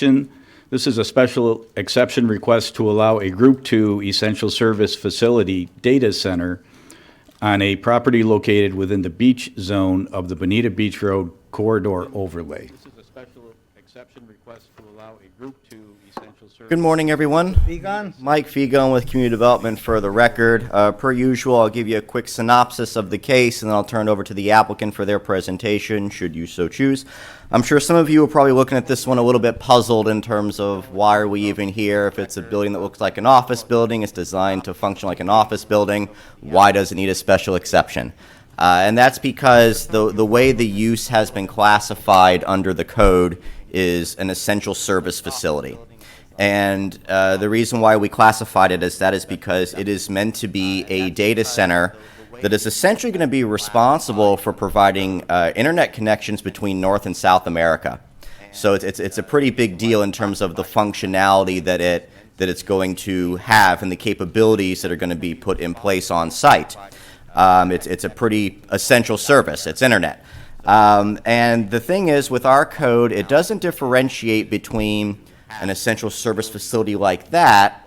This is a special exception request to allow a Group 2 Essential Service Facility data center on a property located within the beach zone of the Bonita Beach Road corridor overlay. This is a special exception request to allow a Group 2 Essential Service. Good morning, everyone. Mike Fegon with Community Development for the record. Per usual, I'll give you a quick synopsis of the case, and then I'll turn it over to the applicant for their presentation, should you so choose. I'm sure some of you are probably looking at this one a little bit puzzled in terms of why are we even here? If it's a building that looks like an office building, it's designed to function like an office building, why does it need a special exception? And that's because the way the use has been classified under the code is an essential service facility. And the reason why we classified it as that is because it is meant to be a data center that is essentially going to be responsible for providing internet connections between North and South America. So it's a pretty big deal in terms of the functionality that it's going to have and the capabilities that are going to be put in place on site. It's a pretty essential service. It's internet. And the thing is, with our code, it doesn't differentiate between an essential service facility like that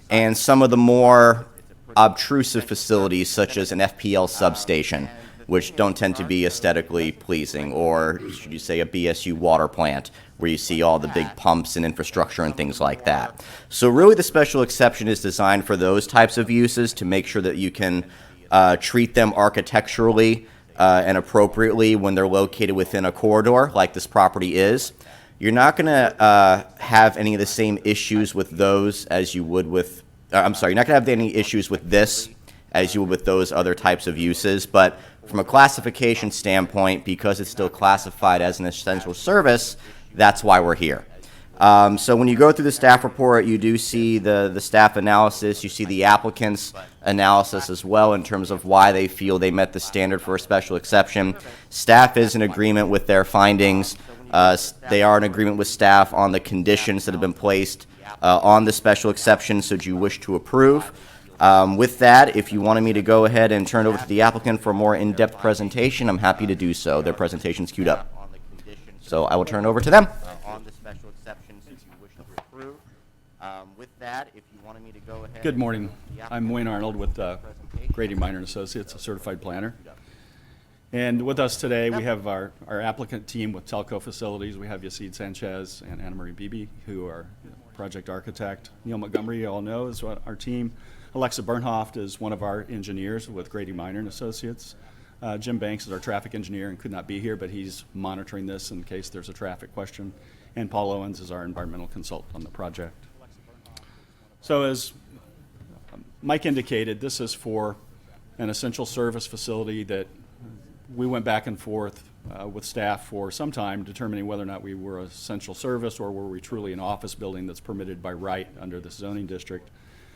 and some of the more obtrusive facilities such as an FPL substation, which don't tend to be aesthetically pleasing, or should you say a BSU water plant where you see all the big pumps and infrastructure and things like that. So really the special exception is designed for those types of uses to make sure that you can treat them architecturally and appropriately when they're located within a corridor like this property is. You're not going to have any of the same issues with those as you would with you're not going to have any issues with this as you would with those other types of uses, but from a classification standpoint, because it's still classified as an essential service, that's why we're here. So when you go through the staff report, you do see the staff analysis, you see the applicant's analysis as well in terms of why they feel they met the standard for a special exception. Staff is in agreement with their findings. They are in agreement with staff on the conditions that have been placed on the special exception, so do you wish to approve? With that, if you wanted me to go ahead and turn it over to the applicant for a more in-depth presentation, I'm happy to do so. Their presentation's queued up. So I will turn it over to them. On the special exception, since you wish to approve. With that, if you wanted me to go ahead. Good morning. I'm Wayne Arnold with Grady Minor & Associates, a certified planner. And with us today, we have our applicant team with Telco Facilities. We have Yasid Sanchez and Anna Marie Beebe, who are project architect. Neil Montgomery, you all know, is our team. Alexa Bernhoft is one of our engineers with Grady Minor & Associates. Jim Banks is our traffic engineer and could not be here, but he's monitoring this in case there's a traffic question. And Paul Owens is our environmental consultant on the project. So as Mike indicated, this is for an essential service facility that we went back and forth with staff for some time determining whether or not we were an essential service or were we truly an office building that's permitted by right under the zoning district.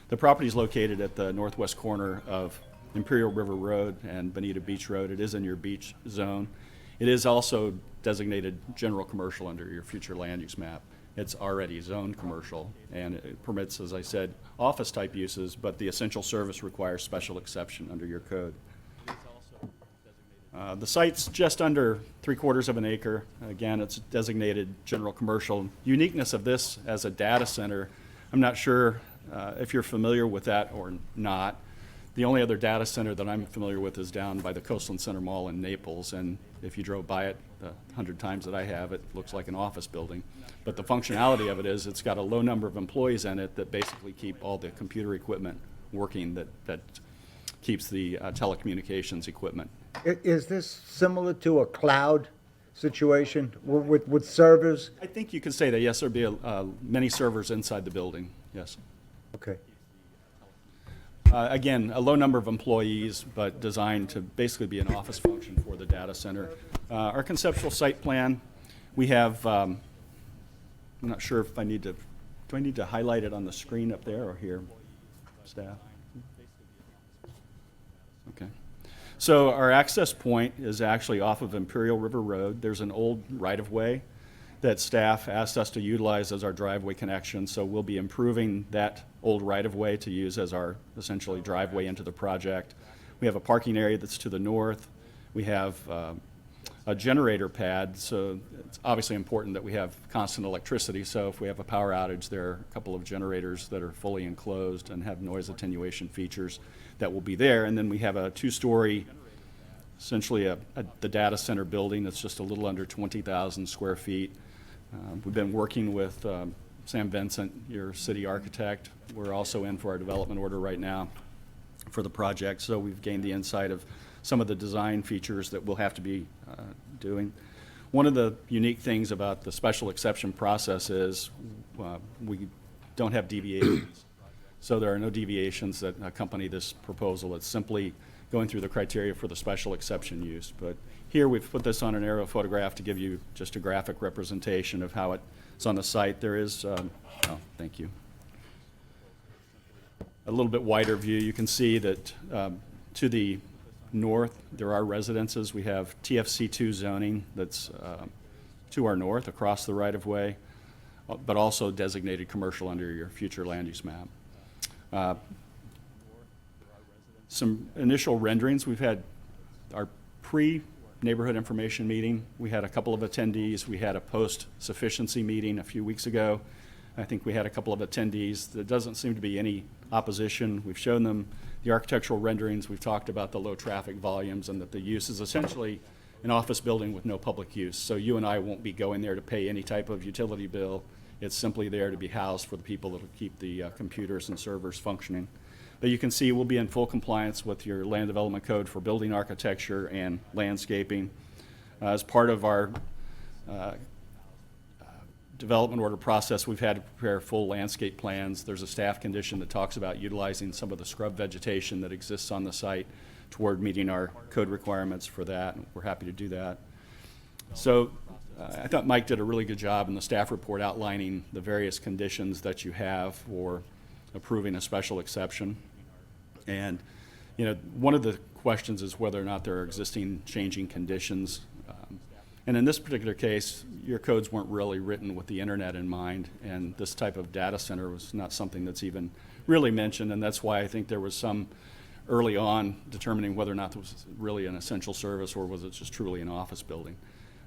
The property is located at the northwest corner of Imperial River Road and Bonita Beach Road. It is in your beach zone. It is also designated general commercial under your future land use map. It's already zoned commercial, and it permits, as I said, office type uses, but the essential service requires special exception under your code. The site's just under 3/4 of an acre. Again, it's designated general commercial. Uniqueness of this as a data center, I'm not sure if you're familiar with that or not. The only other data center that I'm familiar with is down by the Coastland Center Mall in Naples, and if you drove by it the 100 times that I have, it looks like an office building. But the functionality of it is it's got a low number of employees in it that basically keep all the computer equipment working that keeps the telecommunications equipment. Is this similar to a cloud situation with servers? I think you could say that, yes, there'd be many servers inside the building, yes. Okay. Again, a low number of employees, but designed to basically be an office function for the data center. Our conceptual site plan, we have, I'm not sure if do I need to highlight it on the screen up there or here, staff? Okay. So our access point is actually off of Imperial River Road. There's an old right-of-way that staff asked us to utilize as our driveway connection, so we'll be improving that old right-of-way to use as our essentially driveway into the project. We have a parking area that's to the north. We have a generator pad, so it's obviously important that we have constant electricity. So if we have a power outage, there are a couple of generators that are fully enclosed and have noise attenuation features that will be there. And then we have a two-story, essentially the data center building that's just a little under 20,000 square feet. We've been working with Sam Vincent, your city architect. We're also in for our development order right now for the project, so we've gained the insight of some of the design features that we'll have to be doing. One of the unique things about the special exception process is we don't have deviations. So there are no deviations that accompany this proposal. It's simply going through the criteria for the special exception use. But here we've put this on an aerial photograph to give you just a graphic representation of how it's on the site. There is, oh, thank you. A little bit wider view, you can see that to the north, there are residences. We have TFC2 zoning that's to our north across the right-of-way, but also designated commercial under your future land use map. Some initial renderings. We've had our pre-neighborhood information meeting. We had a couple of attendees. We had a post-sufficiency meeting a few weeks ago. I think we had a couple of attendees. There doesn't seem to be any opposition. We've shown them the architectural renderings. We've talked about the low traffic volumes and that the use is essentially an office building with no public use. So you and I won't be going there to pay any type of utility bill. It's simply there to be housed for the people that will keep the computers and servers functioning. But you can see we'll be in full compliance with your land development code for building architecture and landscaping. As part of our development order process, we've had to prepare full landscape plans. There's a staff condition that talks about utilizing some of the scrub vegetation that exists on the site toward meeting our code requirements for that, and we're happy to do that. So I thought Mike did a really good job in the staff report outlining the various conditions that you have for approving a special exception. And you know, one of the questions is whether or not there are existing changing conditions. And in this particular case, your codes weren't really written with the internet in mind, and this type of data center was not something that's even really mentioned, and that's why I think there was some early on determining whether or not this was really an essential service or was it just truly an office building.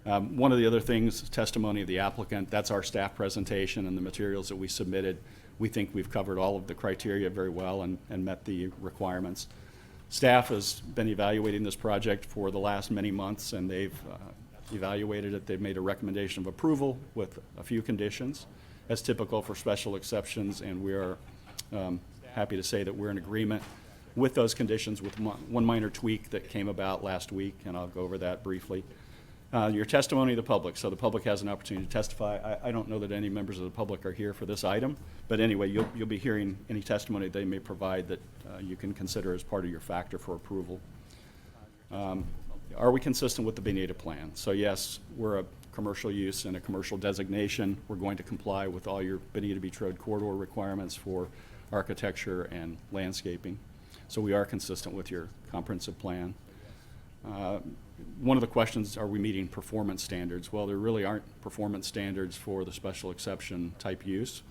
One of the other things, testimony of the applicant, that's our staff presentation and the materials that we submitted. We think we've covered all of the criteria very well and met the requirements. Staff has been evaluating this project for the last many months, and they've evaluated it. They've made a recommendation of approval with a few conditions, as typical for special exceptions, and we are happy to say that we're in agreement with those conditions with one minor tweak that came about last week, and I'll go over that briefly. Your testimony of the public. So the public has an opportunity to testify. I don't know that any members of the public are here for this item, but anyway, you'll be hearing any testimony they may provide that you can consider as part of your factor for approval. Are we consistent with the Bonita plan? So yes, we're a commercial use and a commercial designation. We're going to comply with all your Bonita Beach Road corridor requirements for architecture and landscaping. So we are consistent with your comprehensive plan. One of the questions, are we meeting performance standards? Well, there really aren't performance standards for the special exception type use,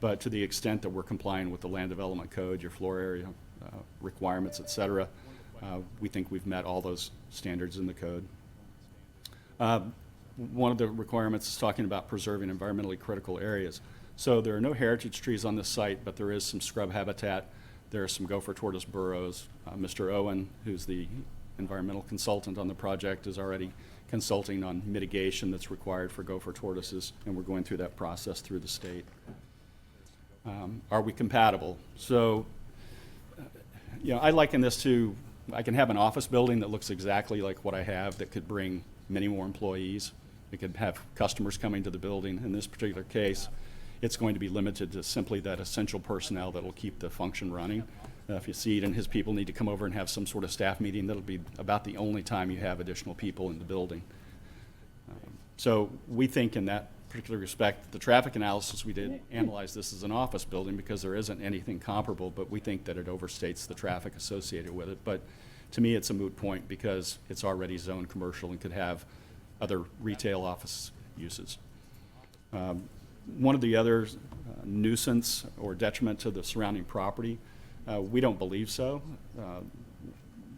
but to the extent that we're complying with the land development code, your floor area requirements, et cetera, we think we've met all those standards in the code. One of the requirements is talking about preserving environmentally critical areas. So there are no heritage trees on this site, but there is some scrub habitat. There are some gopher tortoise burrows. Mr. Owen, who's the environmental consultant on the project, is already consulting on mitigation that's required for gopher tortoises, and we're going through that process through the state. Are we compatible? So, you know, I liken this to, I can have an office building that looks exactly like what I have that could bring many more employees. It could have customers coming to the building. In this particular case, it's going to be limited to simply that essential personnel that will keep the function running. If you see it and his people need to come over and have some sort of staff meeting, that'll be about the only time you have additional people in the building. So we think in that particular respect, the traffic analysis we did analyze this as an office building because there isn't anything comparable, but we think that it overstates the traffic associated with it. But to me, it's a moot point because it's already zoned commercial and could have other retail office uses. One of the other nuisance or detriment to the surrounding property, we don't believe so.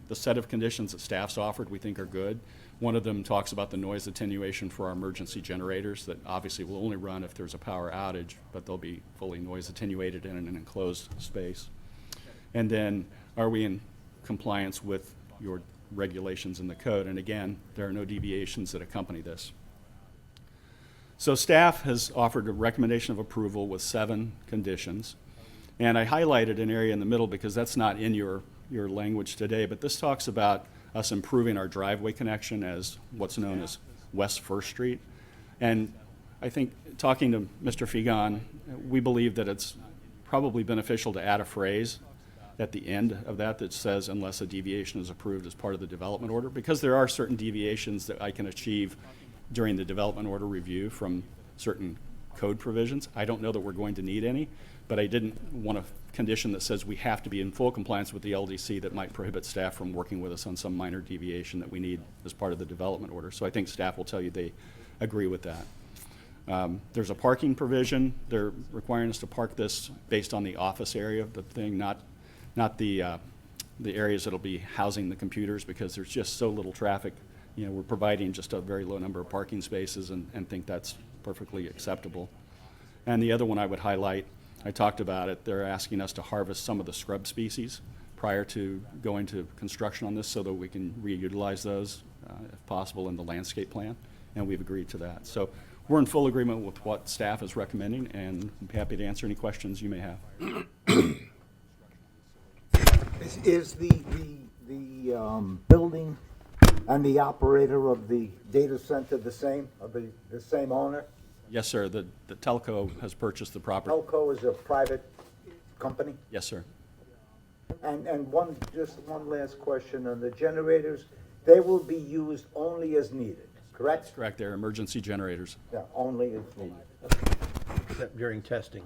the set of conditions that staff's offered we think are good. One of them talks about the noise attenuation for our emergency generators that obviously will only run if there's a power outage, but they'll be fully noise attenuated in an enclosed space. And then, are we in compliance with your regulations in the code? And again, there are no deviations that accompany this. So staff has offered a recommendation of approval with 7 conditions. And I highlighted an area in the middle because that's not in your language today, but this talks about us improving our driveway connection as what's known as West First Street. And I think, talking to Mr. Figan, we believe that it's probably beneficial to add a phrase at the end of that says, unless a deviation is approved as part of the development order, because there are certain deviations that I can achieve during the development order review from certain code provisions. I don't know that we're going to need any, but I didn't want a condition that says we have to be in full compliance with the LDC that might prohibit staff from working with us on some minor deviation that we need as part of the development order. So I think staff will tell you they agree with that. There's a parking provision. They're requiring us to park this based on the office area of the thing, not the areas that'll be housing the computers, because there's just so little traffic. You know, we're providing just a very low number of parking spaces and think that's perfectly acceptable. And the other one I would highlight, I talked about it, they're asking us to harvest some of the scrub species prior to going to construction on this so that we can reutilize those, if possible, in the landscape plan, and we've agreed to that. So we're in full agreement with what staff is recommending, and I'm happy to answer any questions you may have. Is the building and the operator of the data center the same, the same owner? Yes, sir. The telco has purchased the property. Telco is a private company? Yes, sir. And just one last question on the generators. They will be used only as needed, correct? Correct. They're emergency generators. Yeah, only as needed. Except during testing.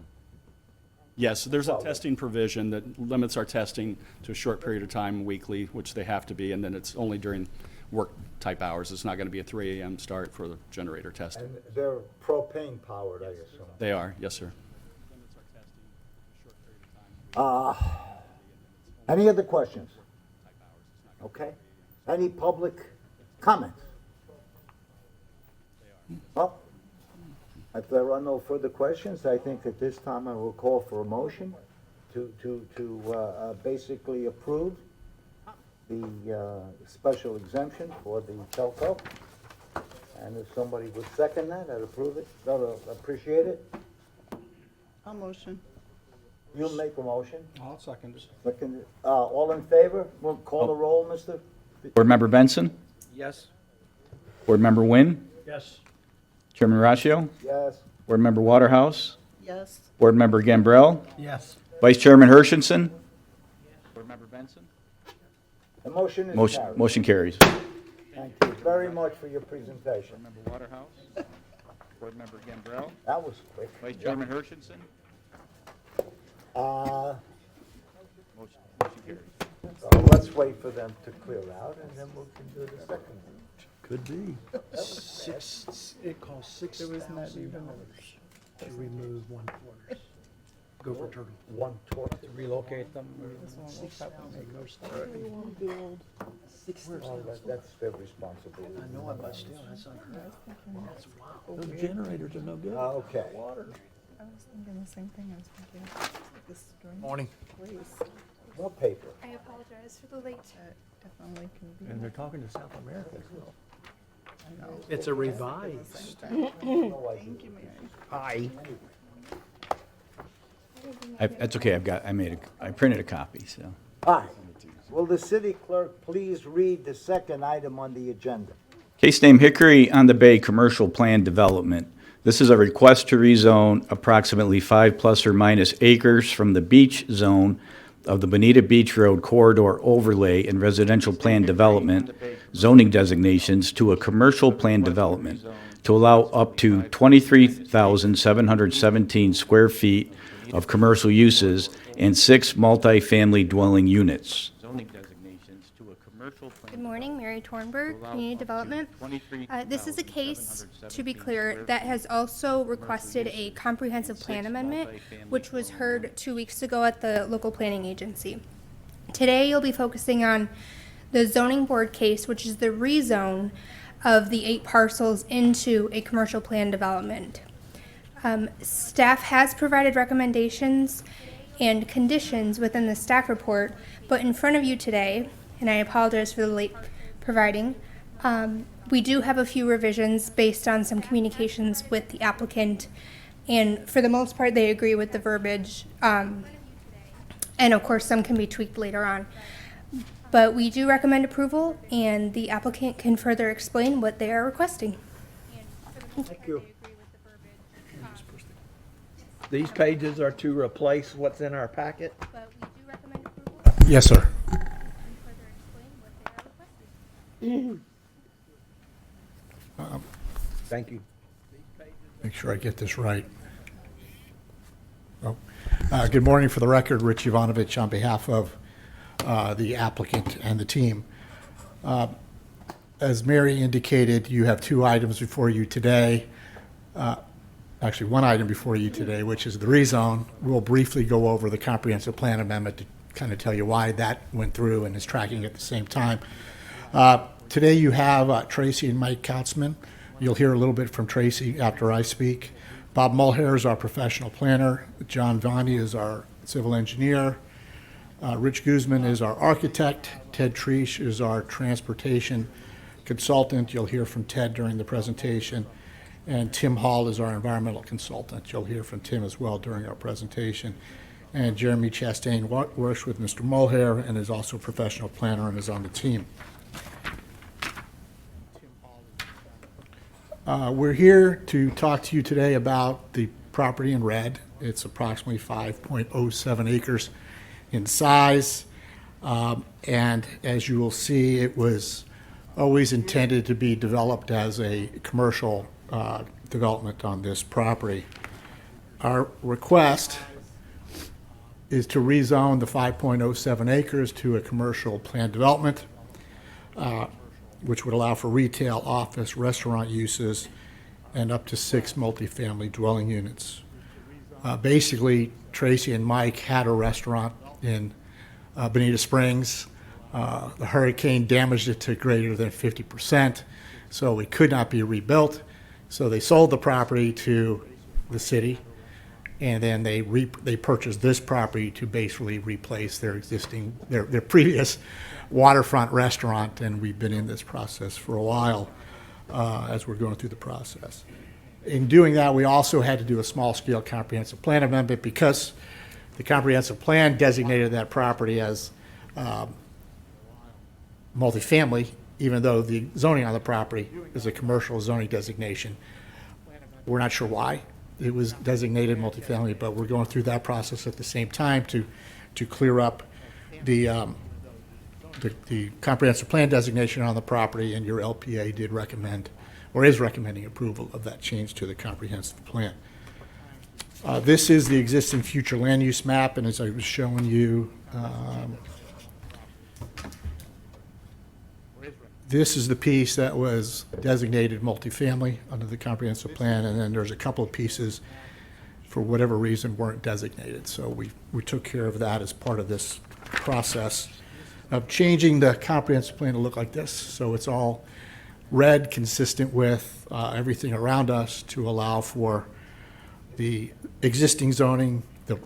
Yes, there's a testing provision that limits our testing to a short period of time weekly, which they have to be, and then it's only during work-type hours. It's not going to be a 3 a.m. start for the generator testing. And they're propane powered, I assume? They are, yes, sir. Any other questions? Okay. Any public comments? Well, if there are no further questions, I think at this time I will call for a motion to basically approve the special exemption for the telco. And if somebody would second that, I'd approve it, I'd appreciate it. I'll motion. You'll make a motion. I'll second it. Second, all in favor? We'll call the roll, Mr. Board Member Benson? Yes. Board Member Nguyen? Yes. Chairman Ratio? Yes. Board Member Waterhouse? Yes. Board Member Gambrell? Yes. Vice Chairman Hershenson? Board Member Benson? The motion is carried. Motion carries. Thank you very much for your presentation. Board Member Waterhouse? Board Member Gambrell? That was quick. Vice Chairman Hershenson? Motion carries. So let's wait for them to clear out, and then we can do the second one. Could be. It costs $6,000 to remove one tortoise. Gopher turtle. One torch. To relocate them. Oh, that's their responsibility. I know it, but still, that's unheard of. Those generators are no good. Okay. I was thinking the same thing. I was thinking this is during Morning. waste. More paper. I apologize for the late. Definitely can be. And they're talking to South America as well. It's a revised. Thank you, Mary. Hi. That's okay, I printed a copy, so. Hi. Will the city clerk please read the second item on the agenda? Case name Hickory on the Bay Commercial Plan Development. This is a request to rezone approximately 5 plus or minus acres from the beach zone of the Bonita Beach Road Corridor Overlay and Residential Plan Development zoning designations to a commercial plan development to allow up to 23,717 square feet of commercial uses and 6 multifamily dwelling units. Zoning designations to a commercial plan. Good morning, Mary Tornberg, Community Development. This is a case, to be clear, that has also requested a comprehensive plan amendment, which was heard 2 weeks ago at the local planning agency. Today, you'll be focusing on the zoning board case, which is the rezone of the 8 parcels into a commercial plan development. Staff has provided recommendations and conditions within the staff report, but in front of you today, and I apologize for the late providing, we do have a few revisions based on some communications with the applicant, and for the most part, they agree with the verbiage, and of course, some can be tweaked later on. But we do recommend approval, and the applicant can further explain what they are requesting. Thank you. These pages are to replace what's in our packet? But we do recommend approval, Yes, sir. and further explain what they are requesting. Thank you. Make sure I get this right. Good morning. For the record, Rich Ivanovich on behalf of the applicant and the team. As Mary indicated, you have 2 items before you today. Actually, 1 item before you today, which is the rezone. We'll briefly go over the comprehensive plan amendment to kind of tell you why that went through and is tracking at the same time. Today you have Tracy and Mike Kautzman. You'll hear a little bit from Tracy after I speak. Bob Mulhare is our professional planner. John Vani is our civil engineer. Rich Guzman is our architect. Ted Treesh is our transportation consultant. You'll hear from Ted during the presentation. And Tim Hall is our environmental consultant. You'll hear from Tim as well during our presentation. And Jeremy Chastain works with Mr. Mulhare and is also a professional planner and is on the team. We're here to talk to you today about the property in red. It's approximately 5.07 acres in size. And as you will see, it was always intended to be developed as a commercial development on this property. Our request is to rezone the 5.07 acres to a commercial planned development, which would allow for retail, office, restaurant uses, and up to 6 multifamily dwelling units. Basically, Tracy and Mike had a restaurant in Bonita Springs. The hurricane damaged it to greater than 50%, so it could not be rebuilt. So they sold the property to the city, and then they purchased this property to basically replace their existing, their previous waterfront restaurant, and we've been in this process for a while as we're going through the process. In doing that, we also had to do a small-scale comprehensive plan amendment because the comprehensive plan designated that property as multifamily, even though the zoning on the property is a commercial zoning designation. We're not sure why it was designated multifamily, but we're going through that process at the same time to clear up the comprehensive plan designation on the property, and your LPA did recommend, or is recommending approval of that change to the comprehensive plan. This is the existing future land use map, and as I was showing you, this is the piece that was designated multifamily under the comprehensive plan, and then there's a couple of pieces, for whatever reason, weren't designated. So we took care of that as part of this process of changing the comprehensive plan to look like this. So it's all red, consistent with everything around us to allow for the existing zoning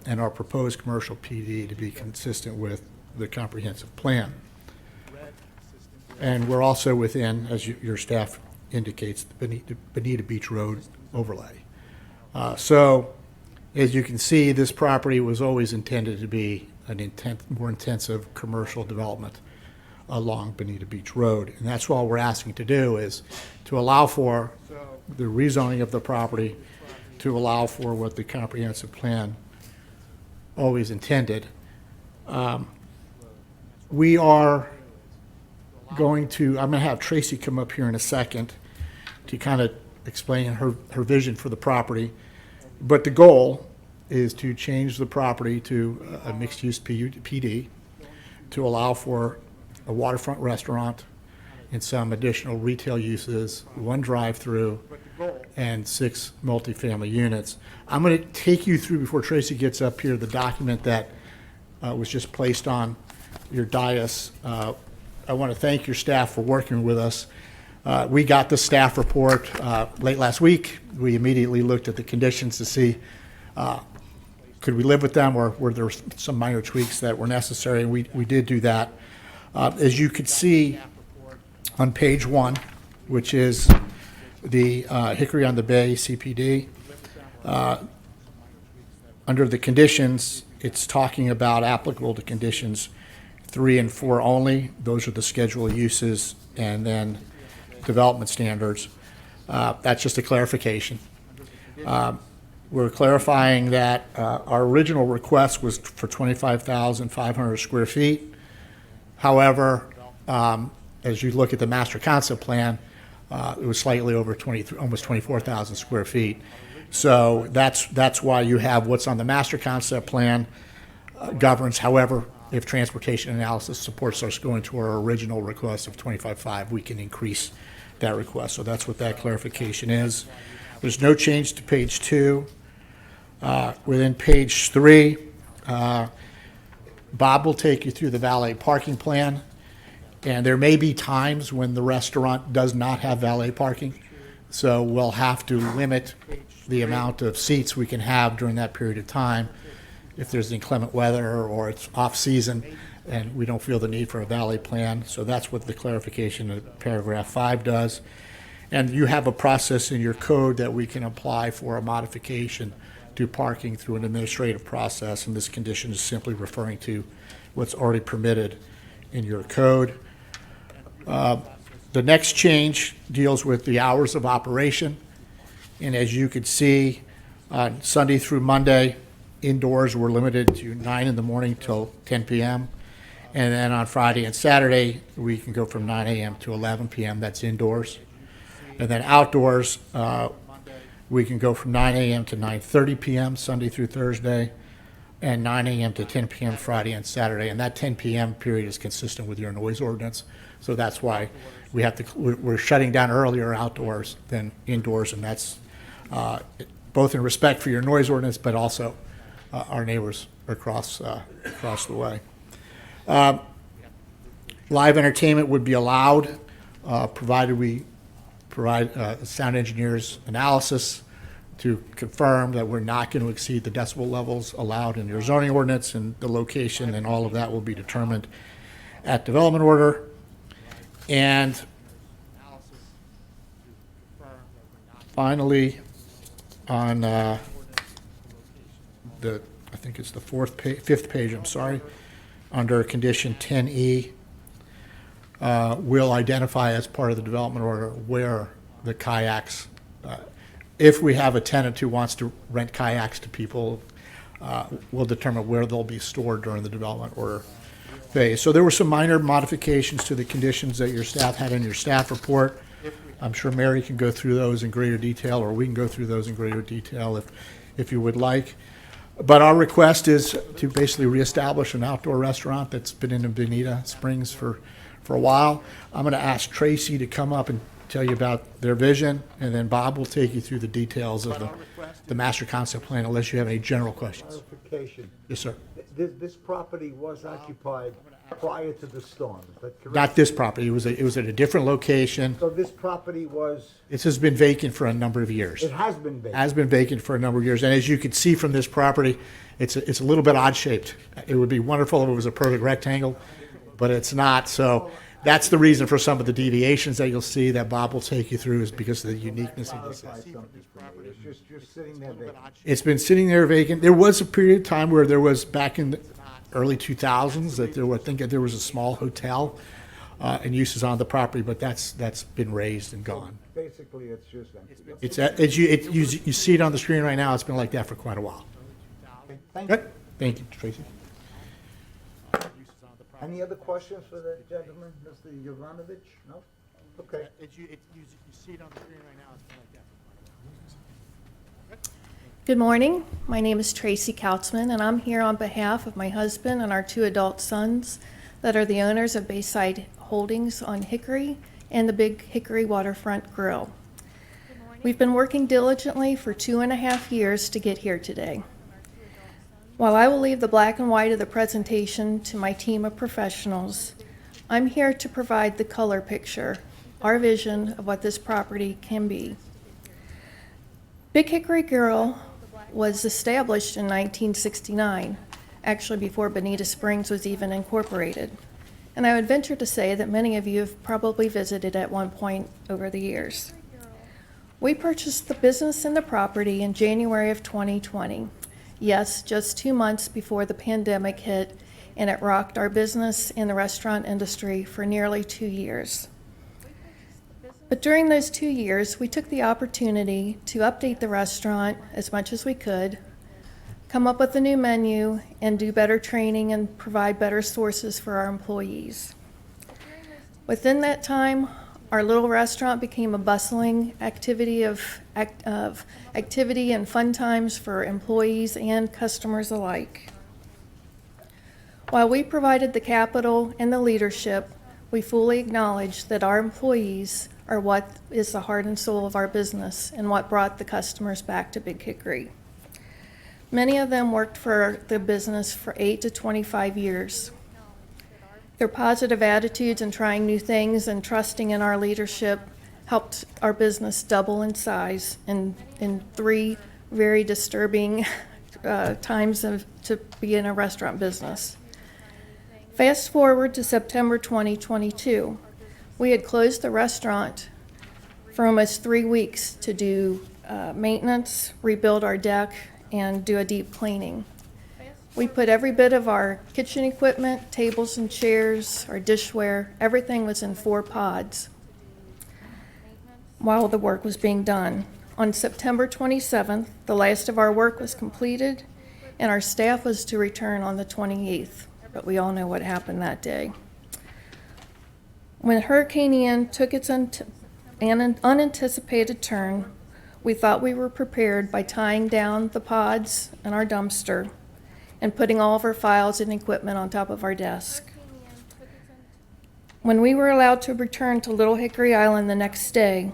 and our proposed commercial PD to be consistent with the comprehensive plan. And we're also within, as your staff indicates, the Bonita Beach Road overlay. So, as you can see, this property was always intended to be more intensive commercial development along Bonita Beach Road. And that's all we're asking to do, is to allow for the rezoning of the property, to allow for what the comprehensive plan always intended. We are I'm going to have Tracy come up here in a second to kind of explain her vision for the property. But the goal is to change the property to a mixed-use PD to allow for a waterfront restaurant and some additional retail uses, 1 drive-through, and 6 multifamily units. I'm going to take you through, before Tracy gets up here, the document that was just placed on your dais I want to thank your staff for working with us. We got the staff report late last week. We immediately looked at the conditions to see could we live with them, or were there some minor tweaks that were necessary, and we did do that. As you could see on page 1, which is the Hickory on the Bay CPD, under the conditions, it's talking about applicable to conditions 3 and 4 only. Those are the schedule of uses, and then development standards. That's just a clarification. We're clarifying that our original request was for 25,500 square feet. However, as you look at the master concept plan, it was slightly over 23, almost 24,000 square feet. So that's why you have what's on the master concept plan governs. However, if transportation analysis supports us going to our original request of 25.5, we can increase that request. So that's what that clarification is. There's no change to page 2. Within page 3, Bob will take you through the valet parking plan. And there may be times when the restaurant does not have valet parking. So we'll have to limit the amount of seats we can have during that period of time if there's inclement weather or it's off-season and we don't feel the need for a valet plan. So that's what the clarification of paragraph 5 does. And you have a process in your code that we can apply for a modification to parking through an administrative process, and this condition is simply referring to what's already permitted in your code. The next change deals with the hours of operation. And as you could see, on Sunday through Monday, indoors were limited to 9 in the morning till 10 p.m. And then on Friday and Saturday, we can go from 9 a.m. to 11 p.m. That's indoors. And then outdoors, we can go from 9 a.m. to 9:30 p.m. Sunday through Thursday, and 9 a.m. to 10 p.m. Friday and Saturday. And that 10 p.m. period is consistent with your noise ordinance. So that's why we're shutting down earlier outdoors than indoors, and that's both in respect for your noise ordinance, but also our neighbors across the way. Live entertainment would be allowed, provided we provide a sound engineer's analysis to confirm that we're not going to exceed the decibel levels allowed in your zoning ordinance, and the location and all of that will be determined at development order. And finally, on I think it's the fifth page, I'm sorry, under condition 10E, we'll identify as part of the development order where the kayaks, if we have a tenant who wants to rent kayaks to people, we'll determine where they'll be stored during the development order phase. So there were some minor modifications to the conditions that your staff had in your staff report. I'm sure Mary can go through those in greater detail, or we can go through those in greater detail if you would like. But our request is to basically reestablish an outdoor restaurant that's been in Bonita Springs for a while. I'm going to ask Tracy to come up and tell you about their vision, and then Bob will take you through the details of the master concept plan, unless you have any general questions. Clarification. Yes, sir. This property was occupied prior to the storm, is that correct? Not this property. It was at a different location. So this property was, This has been vacant for a number of years. it has been vacant? Has been vacant for a number of years. And as you can see from this property, it's a little bit odd shaped. It would be wonderful if it was a perfect rectangle, but it's not. So that's the reason for some of the deviations that you'll see that Bob will take you through, is because of the uniqueness of this. Clarify something for me. It's just sitting there vacant. It's been sitting there vacant. There was a period of time where there was, back in the early 2000s, that I think that there was a small hotel and uses on the property, but that's been raised and gone. Basically, it's just empty. It's you see it on the screen right now. It's been like that for quite a while. Okay, thank you. Good. Thank you, Tracy. Any other questions for the gentleman, Mr. Jovanovic? No? Okay. You see it on the screen right now. It's been like that. Good morning. My name is Tracy Kautzman, and I'm here on behalf of my husband and our 2 adult sons that are the owners of Bayside Holdings on Hickory and the Big Hickory Waterfront Grill. We've been working diligently for 2.5 years to get here today. While I will leave the black and white of the presentation to my team of professionals, I'm here to provide the color picture, our vision of what this property can be. Big Hickory Grill was established in 1969, actually before Bonita Springs was even incorporated. And I would venture to say that many of you have probably visited at one point over the years. We purchased the business and the property in January of 2020. Yes, just 2 months before the pandemic hit, and it rocked our business and the restaurant industry for nearly 2 years. But during those 2 years, we took the opportunity to update the restaurant as much as we could, come up with a new menu, and do better training and provide better sources for our employees. Within that time, our little restaurant became a bustling activity activity and fun times for employees and customers alike. While we provided the capital and the leadership, we fully acknowledge that our employees are what is the heart and soul of our business and what brought the customers back to Big Hickory. Many of them worked for the business for 8 to 25 years. Their positive attitudes and trying new things and trusting in our leadership helped our business double in size in 3 very disturbing times to be in a restaurant business. Fast forward to September 2022. We had closed the restaurant for almost 3 weeks to do maintenance, rebuild our deck, and do a deep cleaning. We put every bit of our kitchen equipment, tables and chairs, our dishware, everything was in 4 pods while the work was being done. On September 27th, the last of our work was completed, and our staff was to return on the 28th, but we all know what happened that day. When Hurricane Ian took its unanticipated turn, we thought we were prepared by tying down the pods in our dumpster and putting all of our files and equipment on top of our desk. When we were allowed to return to Little Hickory Island the next day,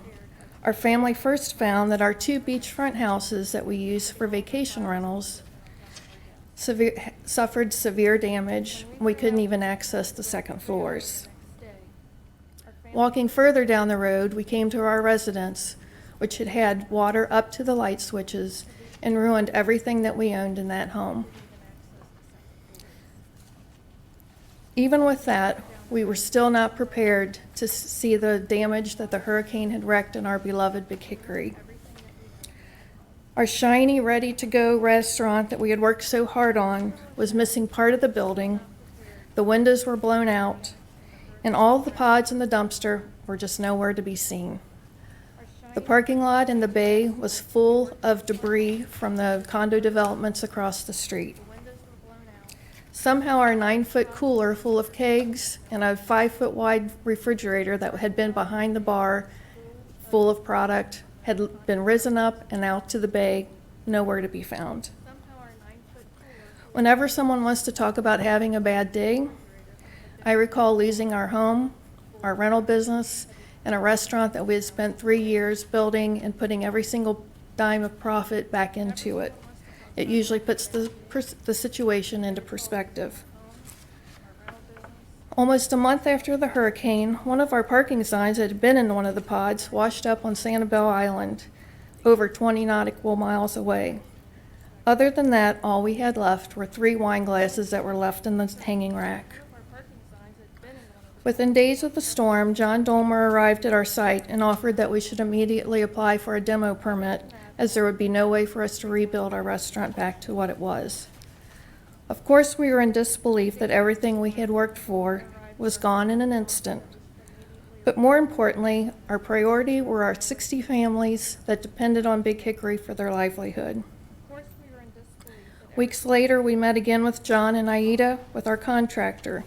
our family first found that our 2 beachfront houses that we use for vacation rentals suffered severe damage. We couldn't even access the second floors. Walking further down the road, we came to our residence, which had had water up to the light switches and ruined everything that we owned in that home. Even with that, we were still not prepared to see the damage that the hurricane had wrecked in our beloved Big Hickory. Our shiny, ready-to-go restaurant that we had worked so hard on was missing part of the building, the windows were blown out, and all the pods in the dumpster were just nowhere to be seen. The parking lot in the bay was full of debris from the condo developments across the street. Somehow our 9-foot cooler full of kegs and a 5-foot wide refrigerator that had been behind the bar full of product had been risen up and out to the bay, nowhere to be found. Whenever someone wants to talk about having a bad day, I recall losing our home, our rental business, and a restaurant that we had spent 3 years building and putting every single dime of profit back into it. It usually puts the situation into perspective. Almost a month after the hurricane, one of our parking signs that had been in one of the pods washed up on Sanibel Island, over 20 nautical miles away. Other than that, all we had left were 3 wine glasses that were left in the hanging rack. Within days of the storm, John Dolmer arrived at our site and offered that we should immediately apply for a demo permit, as there would be no way for us to rebuild our restaurant back to what it was. Of course, we were in disbelief that everything we had worked for was gone in an instant. But more importantly, our priority were our 60 families that depended on Big Hickory for their livelihood. Weeks later, we met again with John and Aida, with our contractor,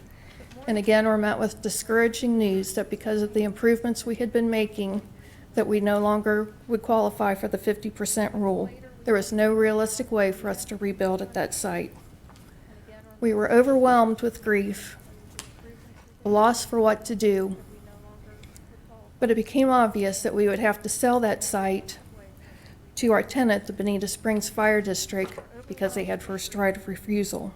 and again were met with discouraging news that because of the improvements we had been making, that we no longer would qualify for the 50% rule. There was no realistic way for us to rebuild at that site. We were overwhelmed with grief, a loss for what to do, but it became obvious that we would have to sell that site to our tenant, the Bonita Springs Fire District, because they had first right of refusal.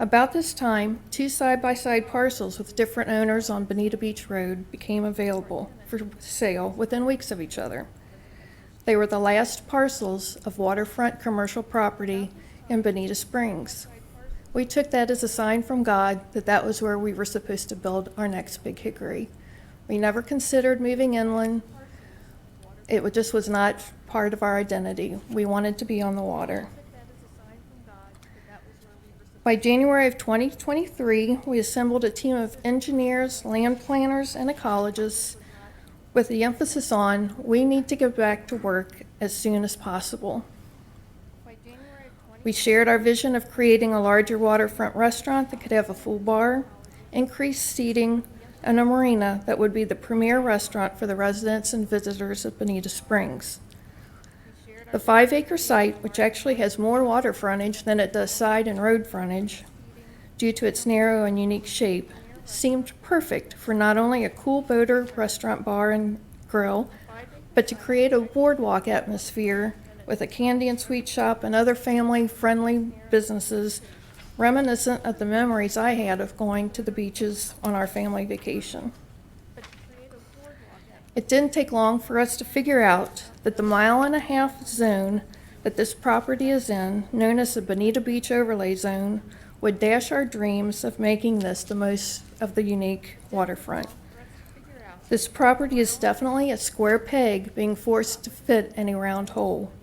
About this time, two side-by-side parcels with different owners on Bonita Beach Road became available for sale within weeks of each other. They were the last parcels of waterfront commercial property in Bonita Springs. We took that as a sign from God that that was where we were supposed to build our next big hickory. We never considered moving inland. It just was not part of our identity. We wanted to be on the water. By January of 2023, we assembled a team of engineers, land planners, and ecologists with the emphasis on we need to get back to work as soon as possible. We shared our vision of creating a larger waterfront restaurant that could have a full bar, increased seating, and a marina that would be the premier restaurant for the residents and visitors of Bonita Springs. The 5-acre site, which actually has more water frontage than it does side and road frontage, due to its narrow and unique shape, seemed perfect for not only a cool boater restaurant bar and grill, but to create a boardwalk atmosphere with a candy and sweet shop and other family-friendly businesses reminiscent of the memories I had of going to the beaches on our family vacation. It didn't take long for us to figure out that the 1.5-mile zone that this property is in, known as the Bonita Beach Overlay Zone, would dash our dreams of making this the most of the unique waterfront. This property is definitely a square peg being forced to fit any round hole.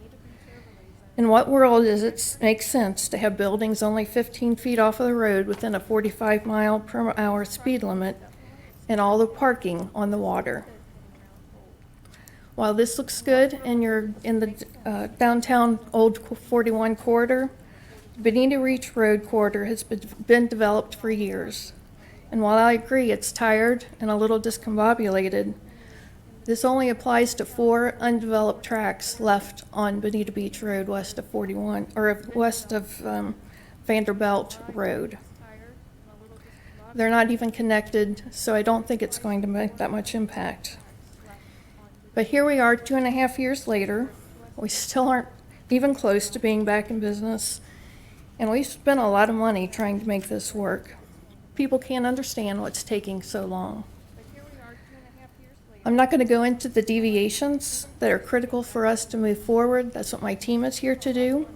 In what world does it make sense to have buildings only 15 feet off of the road within a 45-mile-per-hour speed limit and all the parking on the water? While this looks good and you're in the downtown Old 41 corridor, Bonita Beach Road corridor has been developed for years. And while I agree it's tired and a little discombobulated, this only applies to 4 undeveloped tracks left on Bonita Beach Road west of 41, or west of Vanderbilt Road. They're not even connected, so I don't think it's going to make that much impact. But here we are 2.5 years later. We still aren't even close to being back in business, and we've spent a lot of money trying to make this work. People can't understand what's taking so long. I'm not going to go into the deviations that are critical for us to move forward. That's what my team is here to do.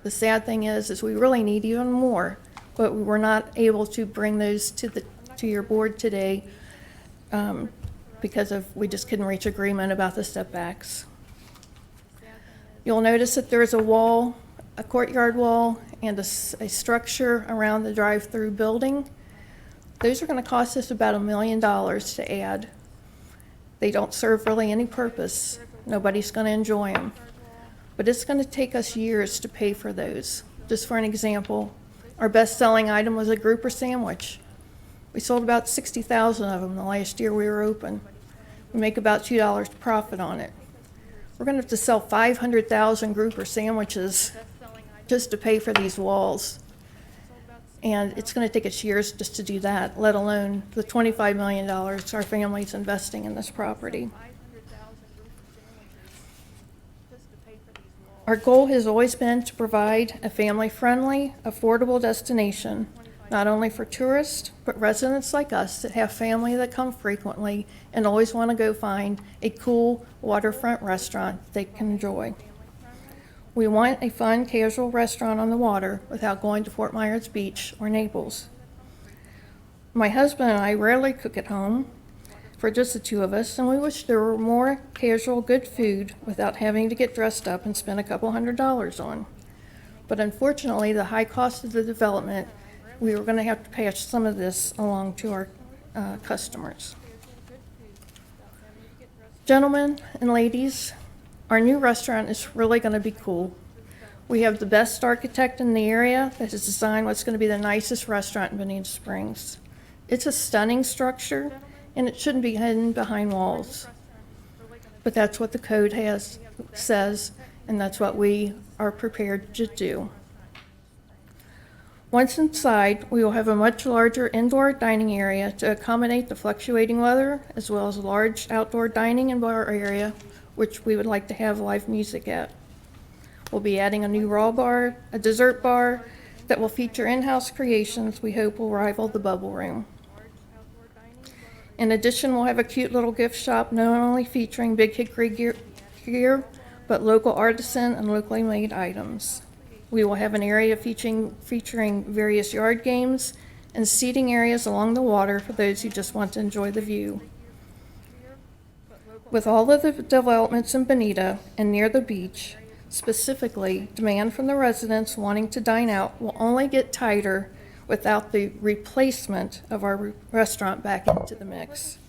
The sad thing is we really need even more, but we were not able to bring those to your board today because we just couldn't reach agreement about the setbacks. You'll notice that there's a wall, a courtyard wall, and a structure around the drive-through building. Those are going to cost us about $1 million to add. They don't serve really any purpose. Nobody's going to enjoy them. But it's going to take us years to pay for those. Just for an example, our best-selling item was a grouper sandwich. We sold about 60,000 of them the last year we were open. We make about $2 profit on it. We're going to have to sell 500,000 grouper sandwiches just to pay for these walls. And it's going to take us years just to do that, let alone the $25 million our family's investing in this property. Our goal has always been to provide a family-friendly, affordable destination, not only for tourists, but residents like us that have family that come frequently and always want to go find a cool waterfront restaurant they can enjoy. We want a fun, casual restaurant on the water without going to Fort Myers Beach or Naples. My husband and I rarely cook at home for just the two of us, and we wish there were more casual, good food without having to get dressed up and spend a couple $100s on. But unfortunately, the high cost of the development, we were going to have to pass some of this along to our customers. Gentlemen and ladies, our new restaurant is really going to be cool. We have the best architect in the area that has designed what's going to be the nicest restaurant in Bonita Springs. It's a stunning structure, and it shouldn't be hidden behind walls. But that's what the code says, and that's what we are prepared to do. Once inside, we will have a much larger indoor dining area to accommodate the fluctuating weather, as well as a large outdoor dining and bar area, which we would like to have live music at. We'll be adding a new raw bar, a dessert bar, that will feature in-house creations we hope will rival the Bubble Room. In addition, we'll have a cute little gift shop not only featuring Big Hickory gear, but local artisan and locally made items. We will have an area featuring various yard games and seating areas along the water for those who just want to enjoy the view. With all of the developments in Bonita and near the beach, specifically, demand from the residents wanting to dine out will only get tighter without the replacement of our restaurant back into the mix.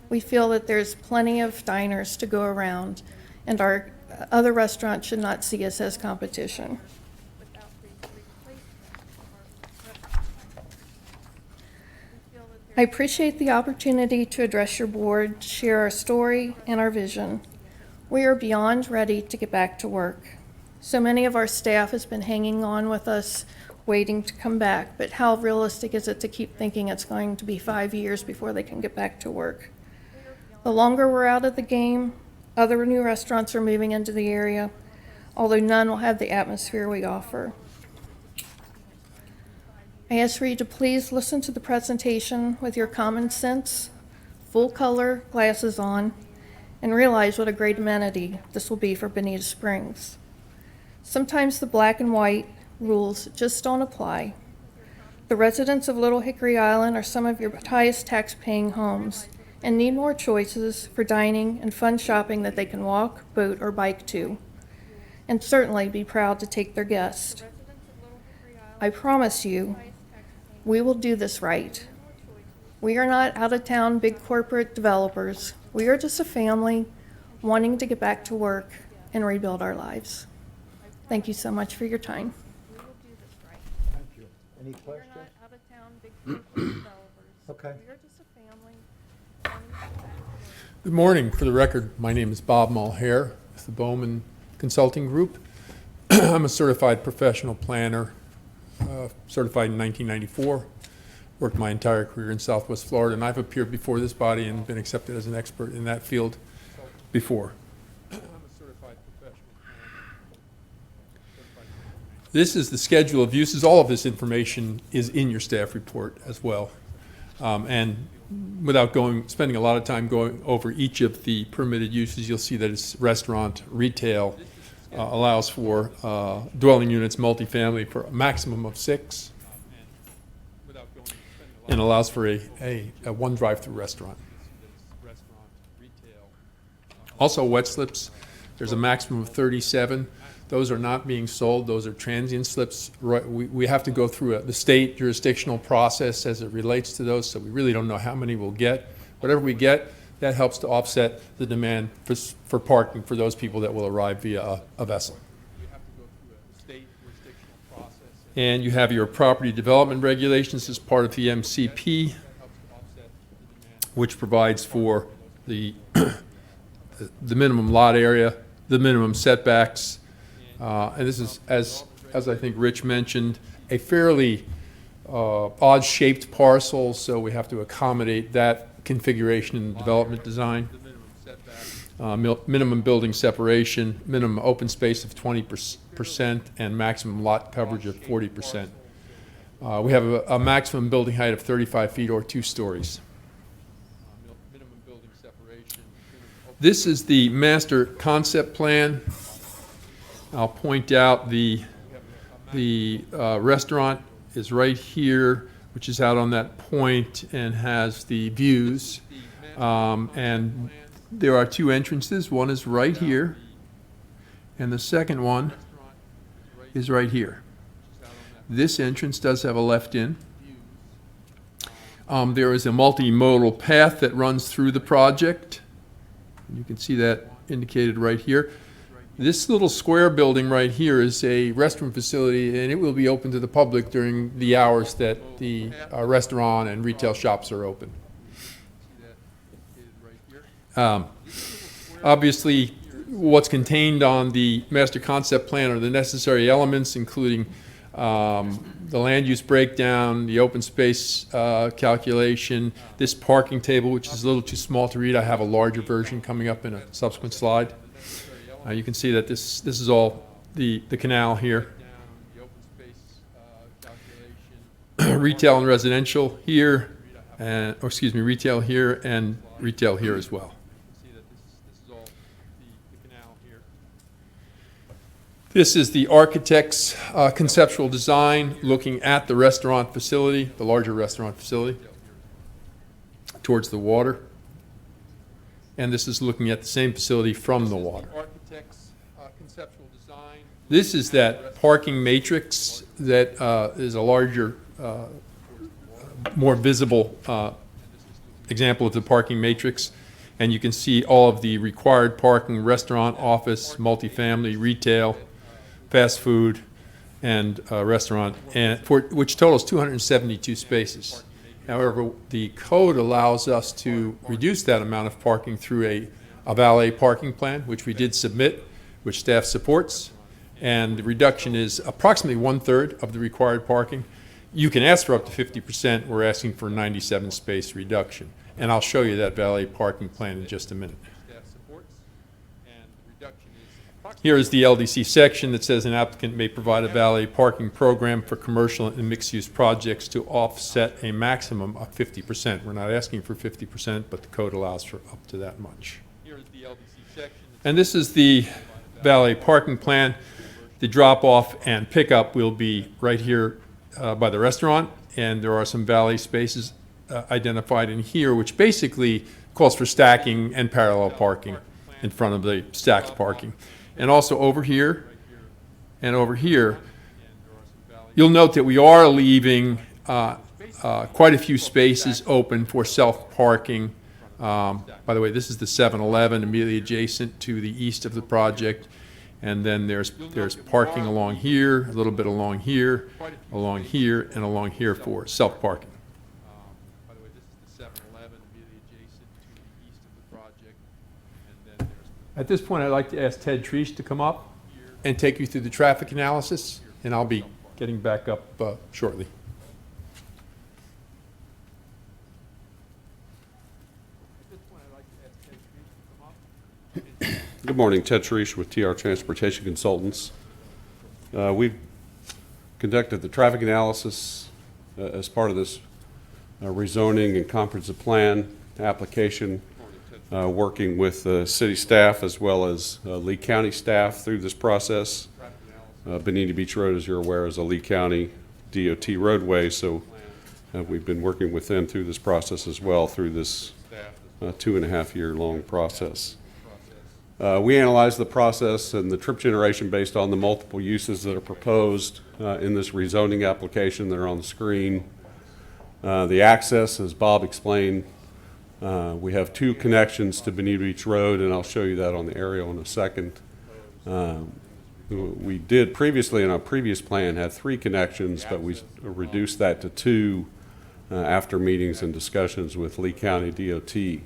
We feel that there's plenty of diners to go around, and our other restaurants should not see us as competition. I appreciate the opportunity to address your board, share our story and our vision. We are beyond ready to get back to work. So many of our staff has been hanging on with us, waiting to come back, but how realistic is it to keep thinking it's going to be 5 years before they can get back to work? The longer we're out of the game, other new restaurants are moving into the area, although none will have the atmosphere we offer. I ask for you to please listen to the presentation with your common sense, full color glasses on, and realize what a great amenity this will be for Bonita Springs. Sometimes the black and white rules just don't apply. The residents of Little Hickory Island are some of your highest tax-paying homes and need more choices for dining and fun shopping that they can walk, boat, or bike to, and certainly be proud to take their guests. I promise you, we will do this right. We are not out-of-town big corporate developers. We are just a family wanting to get back to work and rebuild our lives. Thank you so much for your time. Thank you. Any questions? Okay. Good morning. For the record, my name is Bob Mulhare with the Bowman Consulting Group. I'm a certified professional planner, certified in 1994. Worked my entire career in Southwest Florida, and I've appeared before this body and been accepted as an expert in that field before. I'm a certified professional planner. This is the schedule of uses. All of this information is in your staff report as well. And without spending a lot of time going over each of the permitted uses, you'll see that it's restaurant, retail, allows for dwelling units, multifamily for a maximum of 6, and allows for a one drive-through restaurant. Also wet slips, there's a maximum of 37. Those are not being sold. Those are transient slips. We have to go through the state jurisdictional process as it relates to those, so we really don't know how many we'll get. Whatever we get, that helps to offset the demand for parking for those people that will arrive via a vessel. And you have your property development regulations as part of the MCP, which provides for the minimum lot area, the minimum setbacks, and this is, as I think Rich mentioned, a fairly odd-shaped parcel, so we have to accommodate that configuration in the development design. Minimum building separation, minimum open space of 20%, and maximum lot coverage of 40%. We have a maximum building height of 35 feet or 2 stories. This is the master concept plan. I'll point out the restaurant is right here, which is out on that point and has the views. And there are 2 entrances. One is right here, and the second one is right here. This entrance does have a left in. There is a multimodal path that runs through the project. You can see that indicated right here. This little square building right here is a restroom facility, and it will be open to the public during the hours that the restaurant and retail shops are open. Obviously, what's contained on the master concept plan are the necessary elements, including the land use breakdown, the open space calculation, this parking table, which is a little too small to read. I have a larger version coming up in a subsequent slide. You can see that this is all the canal here. retail and residential here, and, or excuse me, retail here and retail here as well. This is the architect's conceptual design looking at the restaurant facility, the larger restaurant facility, towards the water. And this is looking at the same facility from the water. This is that parking matrix that is a larger, more visible example of the parking matrix. And you can see all of the required parking, restaurant, office, multifamily, retail, fast food, and restaurant, and which totals 272 spaces. However, the code allows us to reduce that amount of parking through a valet parking plan, which we did submit, which staff supports, and the reduction is approximately 1/3 of the required parking. You can ask for up to 50%. We're asking for a 97 space reduction, and I'll show you that valet parking plan in just a minute. Here is the LDC section that says an applicant may provide a valet parking program for commercial and mixed-use projects to offset a maximum of 50%. We're not asking for 50%, but the code allows for up to that much. And this is the valet parking plan. The drop-off and pickup will be right here by the restaurant, and there are some valet spaces identified in here, which basically calls for stacking and parallel parking in front of the stacked parking. And also over here and over here, you'll note that we are leaving quite a few spaces open for self-parking. By the way, this is the 7-Eleven immediately adjacent to the east of the project. And then there's parking along here, a little bit along here, and along here for self-parking. At this point, I'd like to ask Ted Treesh to come up and take you through the traffic analysis, and I'll be getting back up shortly. Good morning, Ted Treesh with TR Transportation Consultants. We've conducted the traffic analysis as part of this rezoning and comprehensive plan application, working with city staff as well as Lee County staff through this process. Bonita Beach Road, as you're aware, is a Lee County DOT roadway, so we've been working with them through this process as well, through this 2.5-year long process. We analyzed the process and the trip generation based on the multiple uses that are proposed in this rezoning application that are on the screen. The access, as Bob explained, we have 2 connections to Bonita Beach Road, and I'll show you that on the aerial in a second. We did previously, in our previous plan, had 3 connections, but we reduced that to 2 after meetings and discussions with Lee County DOT.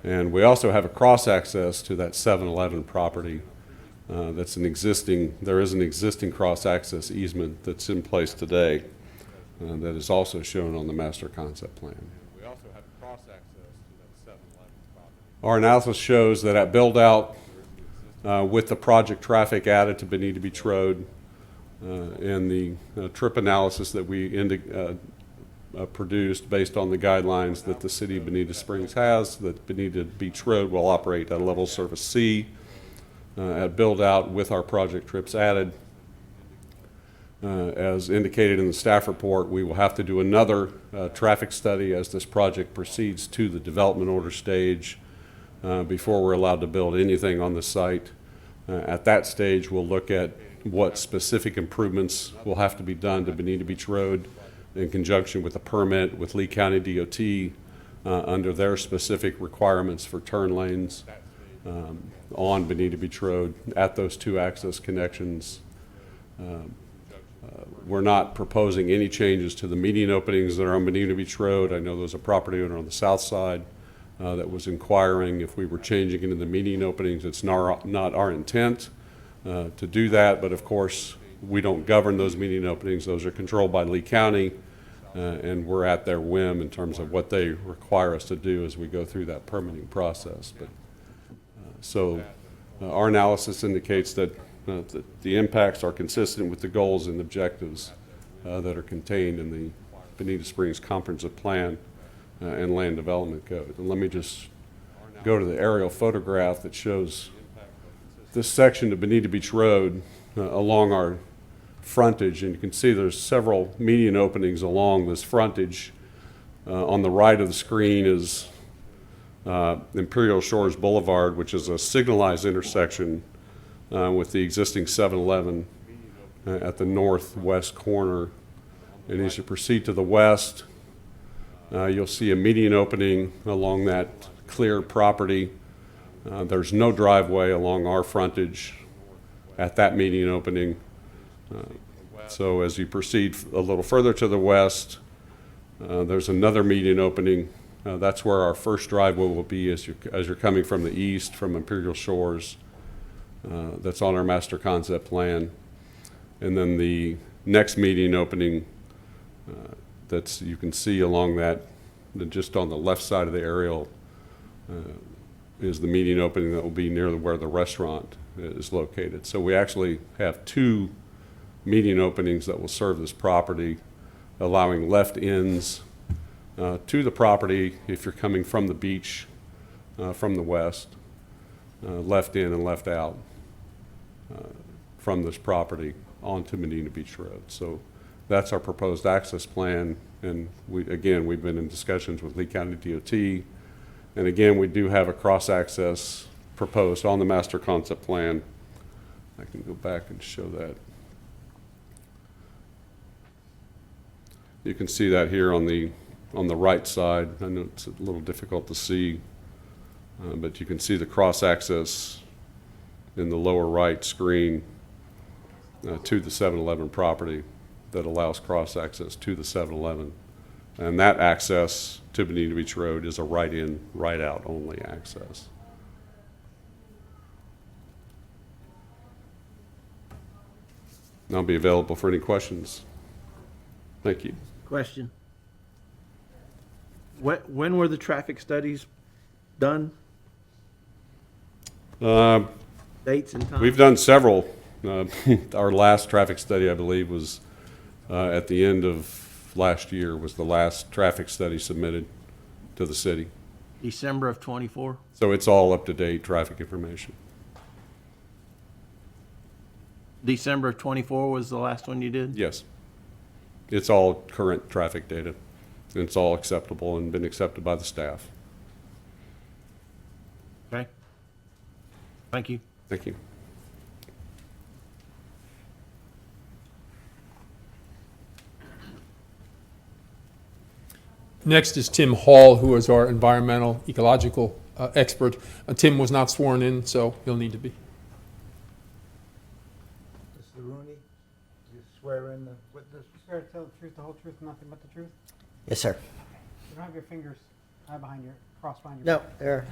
And we also have a cross-access to that 7-Eleven property. There is an existing cross-access easement that's in place today that is also shown on the master concept plan. We also have cross-access to that 7-Eleven property. Our analysis shows that at build-out, with the project traffic added to Bonita Beach Road, and the trip analysis that we produced based on the guidelines that the city of Bonita Springs has, that Bonita Beach Road will operate at a level service C at build out with our project trips added. As indicated in the staff report, we will have to do another traffic study as this project proceeds to the development order stage before we're allowed to build anything on the site. At that stage, we'll look at what specific improvements will have to be done to Bonita Beach Road in conjunction with a permit with Lee County DOT under their specific requirements for turn lanes on Bonita Beach Road at those 2 access connections. We're not proposing any changes to the median openings that are on Bonita Beach Road. I know there's a property owner on the south side that was inquiring if we were changing into the median openings. It's not our intent to do that, but of course, we don't govern those median openings. Those are controlled by Lee County, and we're at their whim in terms of what they require us to do as we go through that permitting process. But our analysis indicates that the impacts are consistent with the goals and objectives that are contained in Bonita Springs Comprehensive Plan and Land Development Code. And let me just go to the aerial photograph that shows this section of Bonita Beach Road along our frontage, and you can see there's several median openings along this frontage. On the right of the screen is Imperial Shores Boulevard, which is a signalized intersection with the existing 7-Eleven at the northwest corner. And as you proceed to the west, you'll see a median opening along that cleared property. There's no driveway along our frontage at that median opening. So as you proceed a little further to the west, there's another median opening. That's where our first driveway will be as you're coming from the east from Imperial Shores. That's on our master concept plan. And then the next median opening that's you can see along that, just on the left side of the aerial, is the median opening that will be near where the restaurant is located. So we actually have two median openings that will serve this property, allowing left ends to the property if you're coming from the beach from the west, left in and left out from this property onto Bonita Beach Road. So that's our proposed access plan, and we've been in discussions with Lee County DOT, and again, we do have a cross-access proposed on the master concept plan. I can go back and show that. You can see that here on the right side. I know it's a little difficult to see, but you can see the cross-access in the lower right screen to the 7-Eleven property that allows cross-access to the 7-Eleven. And that access to Bonita Beach Road is a right-in, right-out only access. And I'll be available for any questions. Thank you. Question. When were the traffic studies done? Dates and times? We've done several. Our last traffic study, I believe, was at the end of last year, was the last traffic study submitted to the city. December of '24? So it's all up-to-date traffic information. December of '24 was the last one you did? Yes. It's all current traffic data. And it's all acceptable and been accepted by the staff. Okay. Thank you. Thank you. Next is Tim Hall, who is our environmental ecological expert. Tim was not sworn in, so he'll need to be. Mr. Rooney, you swear in the witness? Swear to tell the truth, the whole truth, and nothing but the truth? Yes, sir. You don't have your fingers tied behind your, crossed behind your... No, they're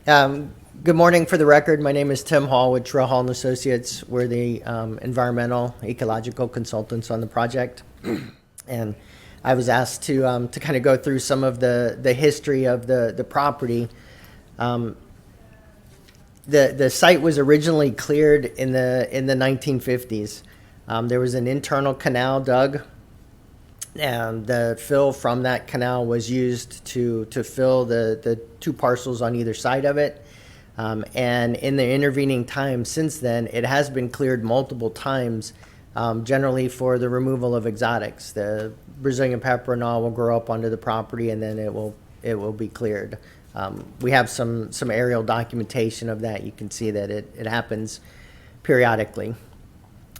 good. Good morning. For the record, my name is Tim Hall with Trail Hall and Associates. We're the environmental ecological consultants on the project, and I was asked to kind of go through some of the history of the property. The site was originally cleared in the 1950s. There was an internal canal dug, and the fill from that canal was used to fill the two parcels on either side of it. And in the intervening time since then, it has been cleared multiple times, generally for the removal of exotics. The Brazilian pepper and all will grow up onto the property, and then it will be cleared. We have some aerial documentation of that. You can see that it happens periodically.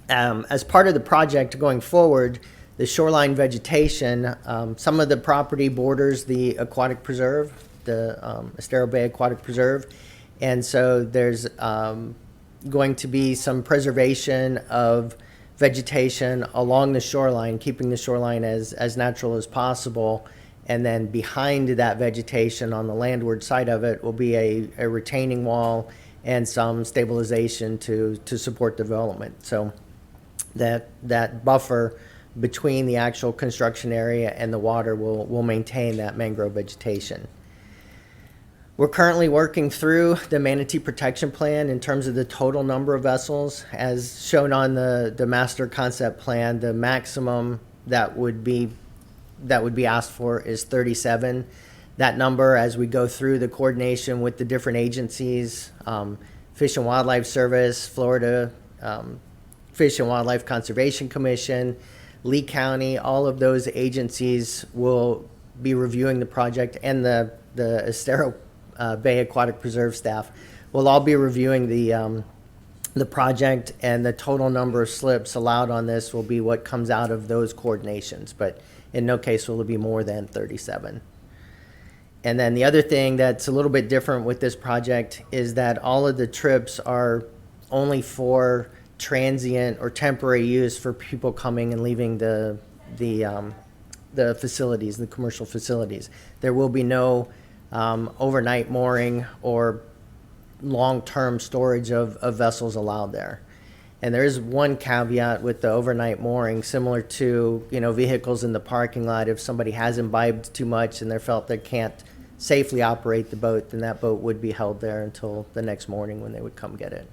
As part of the project going forward, the shoreline vegetation, some of the property borders the aquatic preserve, the Estero Bay Aquatic Preserve. And so there's going to be some preservation of vegetation along the shoreline, keeping the shoreline as natural as possible. And then behind that vegetation on the landward side of it will be a retaining wall and some stabilization to support development. So that buffer between the actual construction area and the water will maintain that mangrove vegetation. We're currently working through the manatee protection plan in terms of the total number of vessels. As shown on the master concept plan, the maximum that would be asked for is 37. That number, as we go through the coordination with the different agencies, Fish and Wildlife Service, Florida Fish and Wildlife Conservation Commission, Lee County, all of those agencies will be reviewing the project, and the Estero Bay Aquatic Preserve staff will all be reviewing the project, and the total number of slips allowed on this will be what comes out of those coordinations, but in no case will it be more than 37. And then the other thing that's a little bit different with this project is that all of the trips are only for transient or temporary use for people coming and leaving the facilities, the commercial facilities. There will be no overnight mooring or long-term storage of vessels allowed there. And there is one caveat with the overnight mooring, similar to, vehicles in the parking lot. If somebody has imbibed too much and they felt they can't safely operate the boat, then that boat would be held there until the next morning when they would come get it.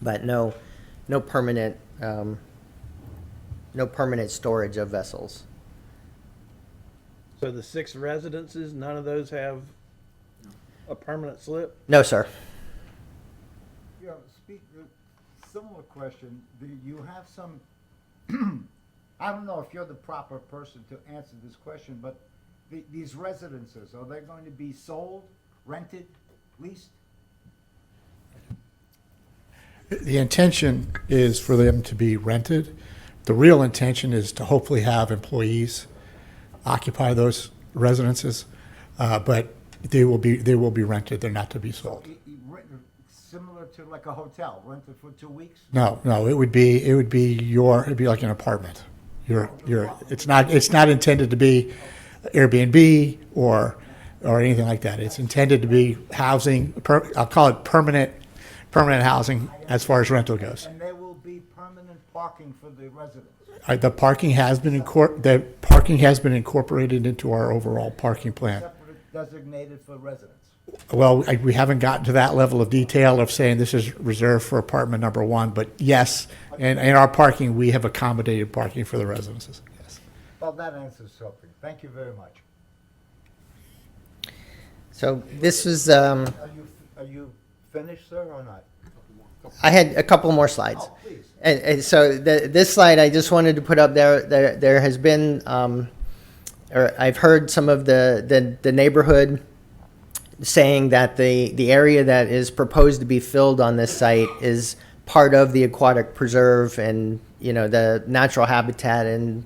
But no permanent storage of vessels. So the 6 residences, none of those have a permanent slip? No, sir. Yeah, similar question. Do you have some, I don't know if you're the proper person to answer this question, but these residences, are they going to be sold, rented, leased? The intention is for them to be rented. The real intention is to hopefully have employees occupy those residences, but they will be rented. They're not to be sold. Similar to like a hotel, rented for 2 weeks? No, it would be like an apartment. It's not intended to be Airbnb or anything like that. It's intended to be housing. I'll call it permanent housing as far as rental goes. And there will be permanent parking for the residents? The parking has been incorporated into our overall parking plan. Separate designated for residents? Well, we haven't gotten to that level of detail of saying this is reserved for apartment number 1, but yes, in our parking, we have accommodated parking for the residences. Yes. Well, that answers something. Thank you very much. So this was, Are you finished, sir, or not? I had a couple more slides. Oh, please. And so this slide I just wanted to put up there. There has been, or I've heard some of the neighborhood saying that the area that is proposed to be filled on this site is part of the aquatic preserve and the natural habitat and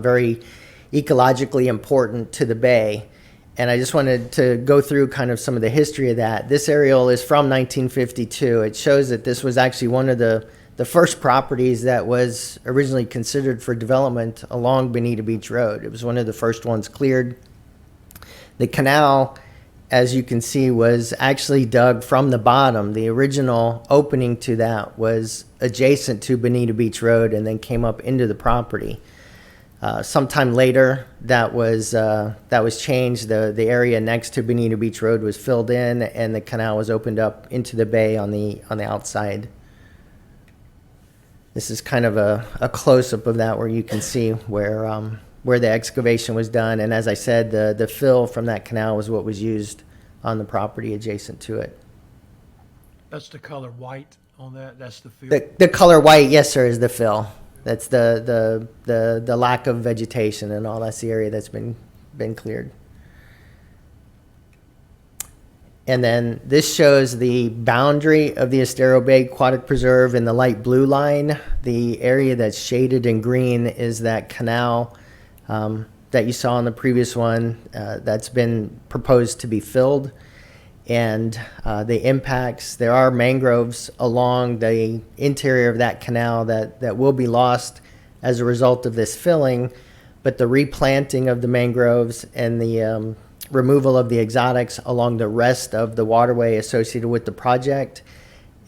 very ecologically important to the bay. And I just wanted to go through kind of some of the history of that. This aerial is from 1952. It shows that this was actually one of the first properties that was originally considered for development along Bonita Beach Road. It was one of the first ones cleared. The canal, as you can see, was actually dug from the bottom. The original opening to that was adjacent to Bonita Beach Road and then came up into the property. Sometime later, that was changed. The area next to Bonita Beach Road was filled in, and the canal was opened up into the bay on the outside. This is kind of a close-up of that, where you can see where the excavation was done. And as I said, the fill from that canal was what was used on the property adjacent to it. That's the color white on that. That's the fill. The color white, yes, sir, is the fill. That's the lack of vegetation and all. That's the area that's been cleared. And then this shows the boundary of the Estero Bay Aquatic Preserve in the light blue line. The area that's shaded in green is that canal that you saw in the previous one that's been proposed to be filled. And the impacts, there are mangroves along the interior of that canal that will be lost as a result of this filling, but the replanting of the mangroves and the removal of the exotics along the rest of the waterway associated with the project.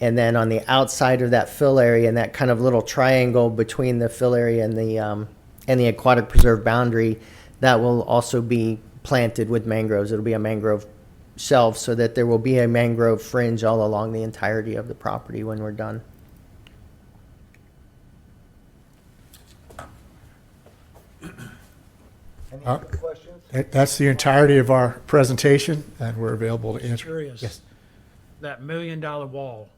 And then on the outside of that fill area, and that kind of little triangle between the fill area and the aquatic preserve boundary, that will also be planted with mangroves. It'll be a mangrove shelf so that there will be a mangrove fringe all along the entirety of the property when we're done. Any other questions? That's the entirety of our presentation, and we're available to answer. Curious. Yes. That $1 million wall,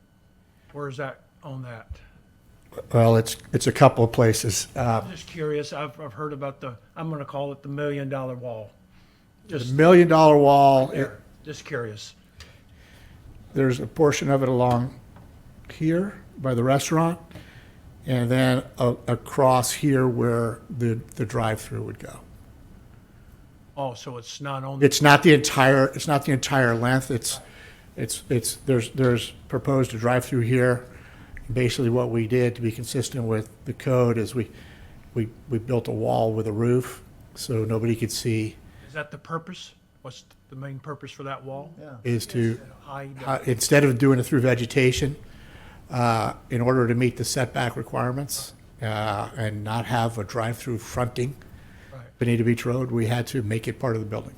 where's that on that? Well, it's a couple of places. I'm just curious. I've heard about I'm gonna call it the $1 million wall. The Just $1 million wall, there. Just curious. there's a portion of it along here by the restaurant, and then across here where the drive-through would go. Oh, so it's not on. It's not the entire length. There's proposed a drive-through here. Basically, what we did to be consistent with the code is we built a wall with a roof so nobody could see. Is that the purpose? What's the main purpose for that wall? Yeah. Is to, Hide. instead of doing it through vegetation, in order to meet the setback requirements and not have a drive-through fronting Right. Bonita Beach Road, we had to make it part of the building.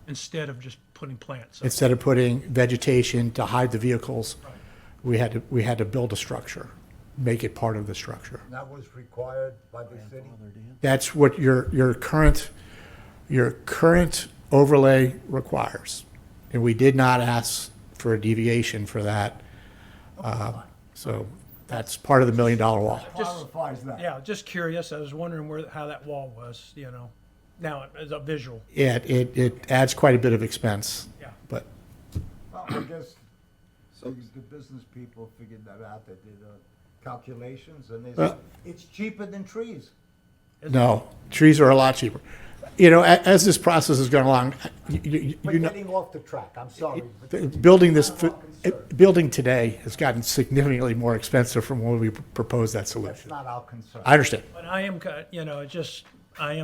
Instead of just putting plants. up. Instead of putting vegetation to hide the vehicles, we had to build a structure, make it part of the structure. That was required by the city? That's what your current overlay requires. And we did not ask for a deviation for that. So that's part of the $1 million wall. Clarifies that. Yeah, just curious. I was wondering how that wall was, now as a visual. Yeah, it adds quite a bit of expense, Yeah. but Well, I guess the business people figured that out. They did calculations, and they said, it's cheaper than trees. no, trees are a lot cheaper. As this process has gone along, We're getting off the track, I'm sorry. but building today has gotten significantly more expensive from when we proposed that That's solution. not our concern. I understand. But I am, I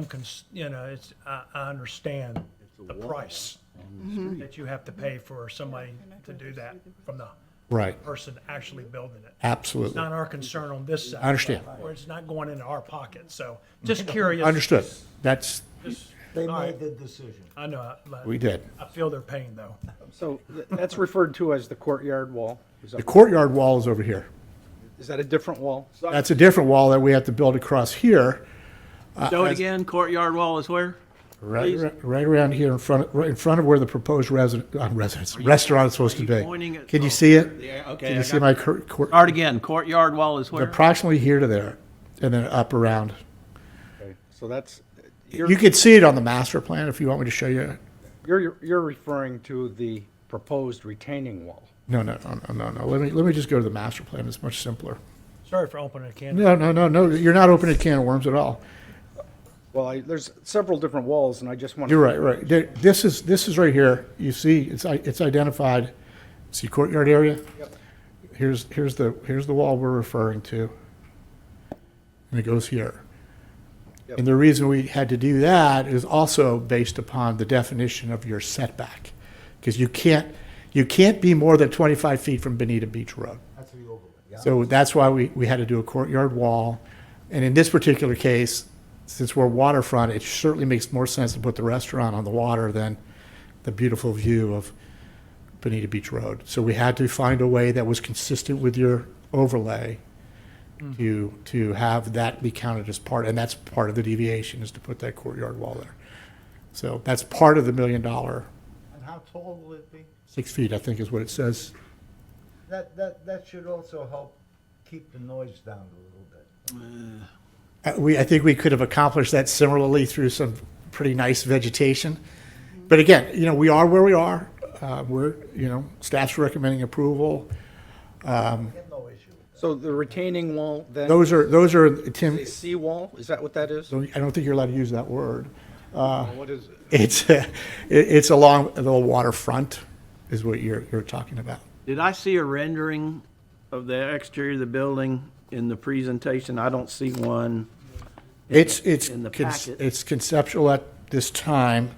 understand the price that you have to pay for somebody to do that from the Right, person actually building it. It's absolutely. not our concern on this side. I understand. Or it's not going into our pocket, so just curious. Understood. That's, They All made right. the decision. I know, but we did. I feel their pain though. So that's referred to as the courtyard wall. The courtyard wall is over here. Is that a different wall? That's a different wall that we have to build across here. Show it again, courtyard wall is where? Right around here in front of where the proposed restaurant is supposed to be. Pointing at- Can you see it? Yeah, okay. Can I you see got- my Start again, courtyard wall is where? approximately here to there, and then up around. Okay, so that's, You could see it on the master plan if you want me to show you. you're referring to the proposed retaining wall. No. Let me just go to the master plan. It's much simpler. Sorry for opening a can. No. You're not opening a can of worms at all. Well, there's several different walls, and I just want. You're right. This is right here. You see, it's identified. See courtyard area? Yep. Here's the wall we're referring to. And it goes here. Yep. And the reason we had to do that is also based upon the definition of your setback. Because you can't be more than 25 feet from Bonita Beach Road. That's the overlay, yeah? So that's why we had to do a courtyard wall. And in this particular case, since we're waterfront, it certainly makes more sense to put the restaurant on the water than the beautiful view of Bonita Beach Road. So we had to find a way that was consistent with your overlay to have that be counted as part, and that's part of the deviation, is to put that courtyard wall there. So that's part of the $1 million, And how tall will it be? 6 feet, I think is what it says. That should also help keep the noise down a little bit. I think we could have accomplished that similarly through some pretty nice vegetation. But again, we are where we are. Staff's recommending approval. I have no issue. So the retaining wall then? Those are, Tim, Is a seawall, is that what that is? I don't think you're allowed to use that word. What is it? It's along the waterfront is what you're talking about. Did I see a rendering of the exterior of the building in the presentation? I don't see one. It's in the packet. it's conceptual at this time.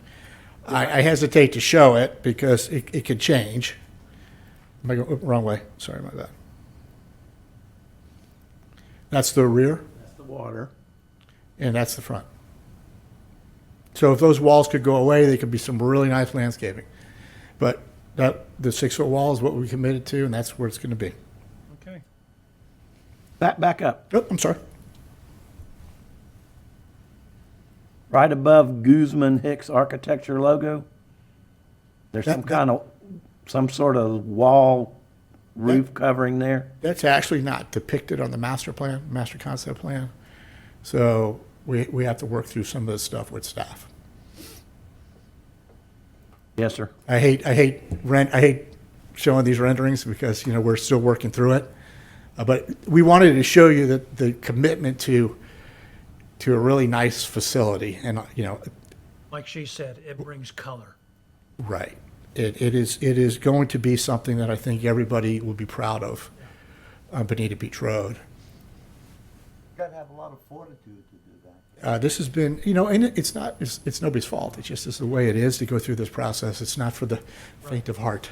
I hesitate to show it because it could change. Am I going wrong way? Sorry about that. That's the rear, That's the water. and that's the front. So if those walls could go away, they could be some really nice landscaping. But the 6-foot wall is what we committed to, and that's where it's going to be. Okay. Back up. Oh, I'm sorry. Right above Guzman Hicks Architecture logo, there's some sort of wall roof covering there. That's actually not depicted on the master concept plan. So we have to work through some of this stuff with staff. Yes, sir. I hate showing these renderings because, we're still working through it. But we wanted to show you that the commitment to a really nice facility and, Like she said, it brings color. right. It is going to be something that I think everybody will be proud of on Bonita Beach Road. You gotta have a lot of fortitude to do that. This has been, and it's nobody's fault. It's just the way it is to go through this process. It's not for the faint of heart.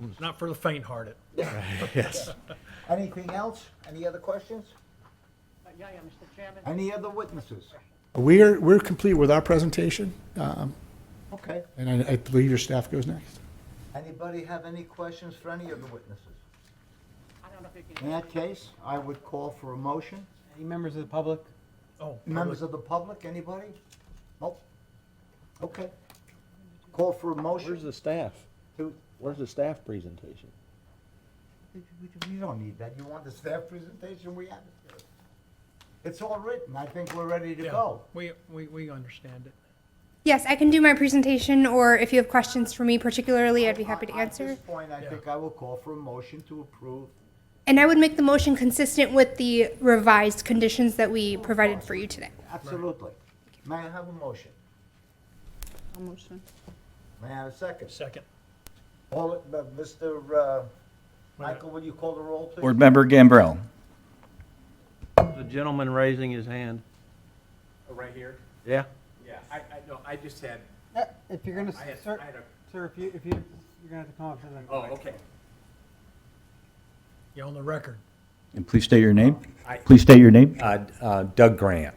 It's not for the faint-hearted. Yes. Anything else? Any other questions? Yeah, Mr. Chairman. Any other witnesses? We're complete with our presentation, Okay. and I believe your staff goes next. Anybody have any questions for any of the witnesses? I don't know if you can. In that case, I would call for a motion. Any members of the public? Oh, Members of the public, anybody? Nope. Okay. Call for a motion. Where's the staff? To- Where's the staff presentation? You don't need that. You want the staff presentation? We have it here. It's all written. I think we're ready to yeah, go. we understand it. Yes, I can do my presentation, or if you have questions for me particularly, I'd be happy to At answer. this point, I think I will call for a motion to approve. And I would make the motion consistent with the revised conditions that we provided for you today. Absolutely. May I have a motion? A motion. May I have a second? Second. Mr. Michael, will you call the roll, please? Board Member Gambrell. The gentleman raising his hand. Right here? Yeah? Yeah, no, I just had, If you're gonna, I had, sir, I had a, sir, you're gonna have to come up to the. oh, okay. You're on the record. And please state your name. I- Please state your name. Doug Grant.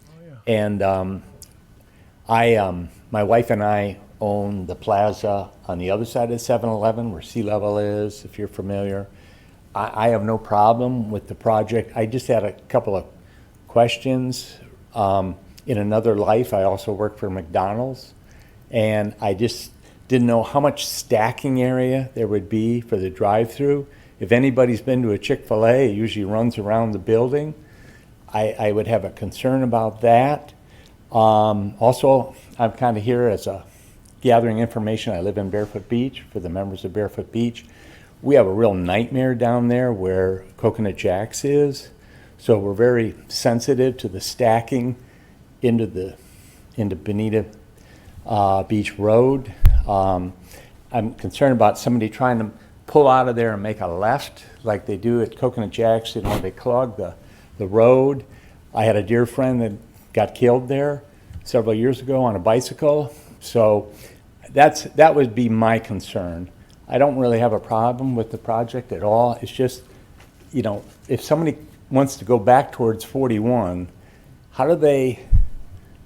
Oh, yeah. And my wife and I own the plaza on the other side of 7-Eleven where sea level is, if you're familiar. I have no problem with the project. I just had a couple of questions. In another life, I also worked for McDonald's, and I just didn't know how much stacking area there would be for the drive-through. If anybody's been to a Chick-fil-A, it usually runs around the building. I would have a concern about that. Also, I'm kind of here as a gathering information. I live in Barefoot Beach, for the members of Barefoot Beach. We have a real nightmare down there where Coconut Jack's is. So we're very sensitive to the stacking into Bonita Beach Road. I'm concerned about somebody trying to pull out of there and make a left like they do at Coconut Jack's. They clog the road. I had a dear friend that got killed there several years ago on a bicycle. So that would be my concern. I don't really have a problem with the project at all. It's just, if somebody wants to go back towards 41, how do they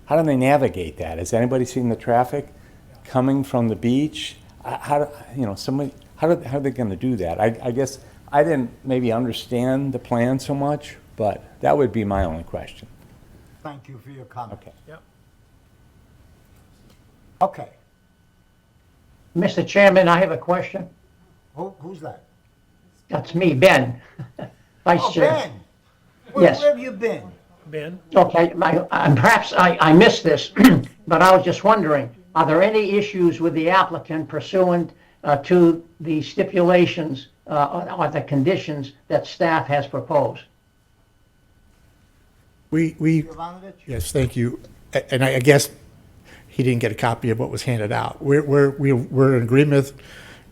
navigate that? Has anybody seen the traffic coming from the beach? How are they going to do that? I guess I didn't maybe understand the plan so much, but that would be my only question. Thank you for your comment. Okay. Yep. Okay. Mr. Chairman, I have a question. Who's that? That's me, Ben, Vice Oh, Chair. Ben. Yes. Where have you been? Ben? Okay, perhaps I missed this, but I was just wondering, are there any issues with the applicant pursuant to the stipulations or the conditions that staff has proposed? We Jovanovich? Yes, thank you. And I guess he didn't get a copy of what was handed out. We're in agreement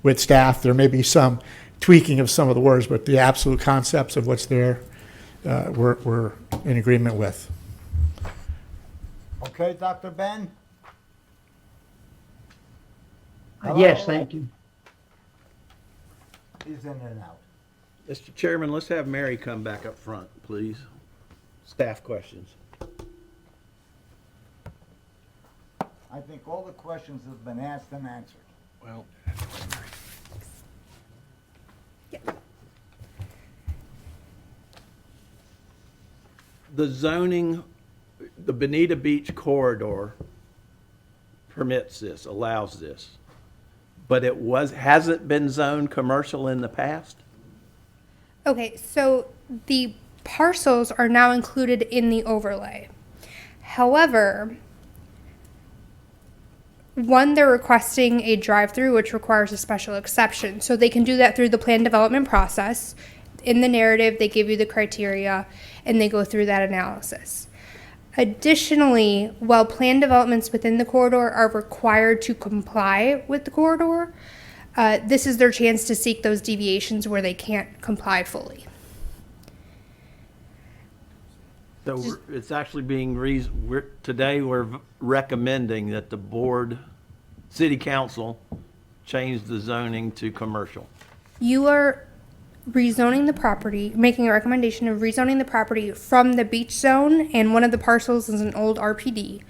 with staff. There may be some tweaking of some of the words, but the absolute concepts of what's there, we're in agreement with. Okay, Dr. Ben? Yes, thank you. He's in and out. Mr. Chairman, let's have Mary come back up front, please. Staff questions. I think all the questions have been asked and answered. Well, The zoning, the Bonita Beach corridor permits this, allows this, but hasn't been zoned commercial in the past? Okay, so the parcels are now included in the overlay. However, one, they're requesting a drive-through, which requires a special exception. So they can do that through the plan development process. In the narrative, they give you the criteria, and they go through that analysis. Additionally, while plan developments within the corridor are required to comply with the corridor, this is their chance to seek those deviations where they can't comply fully. So it's actually being today we're recommending that the board, city council, change the zoning to commercial. You are rezoning the property, making a recommendation of rezoning the property from the beach zone, and one of the parcels is an old RPD,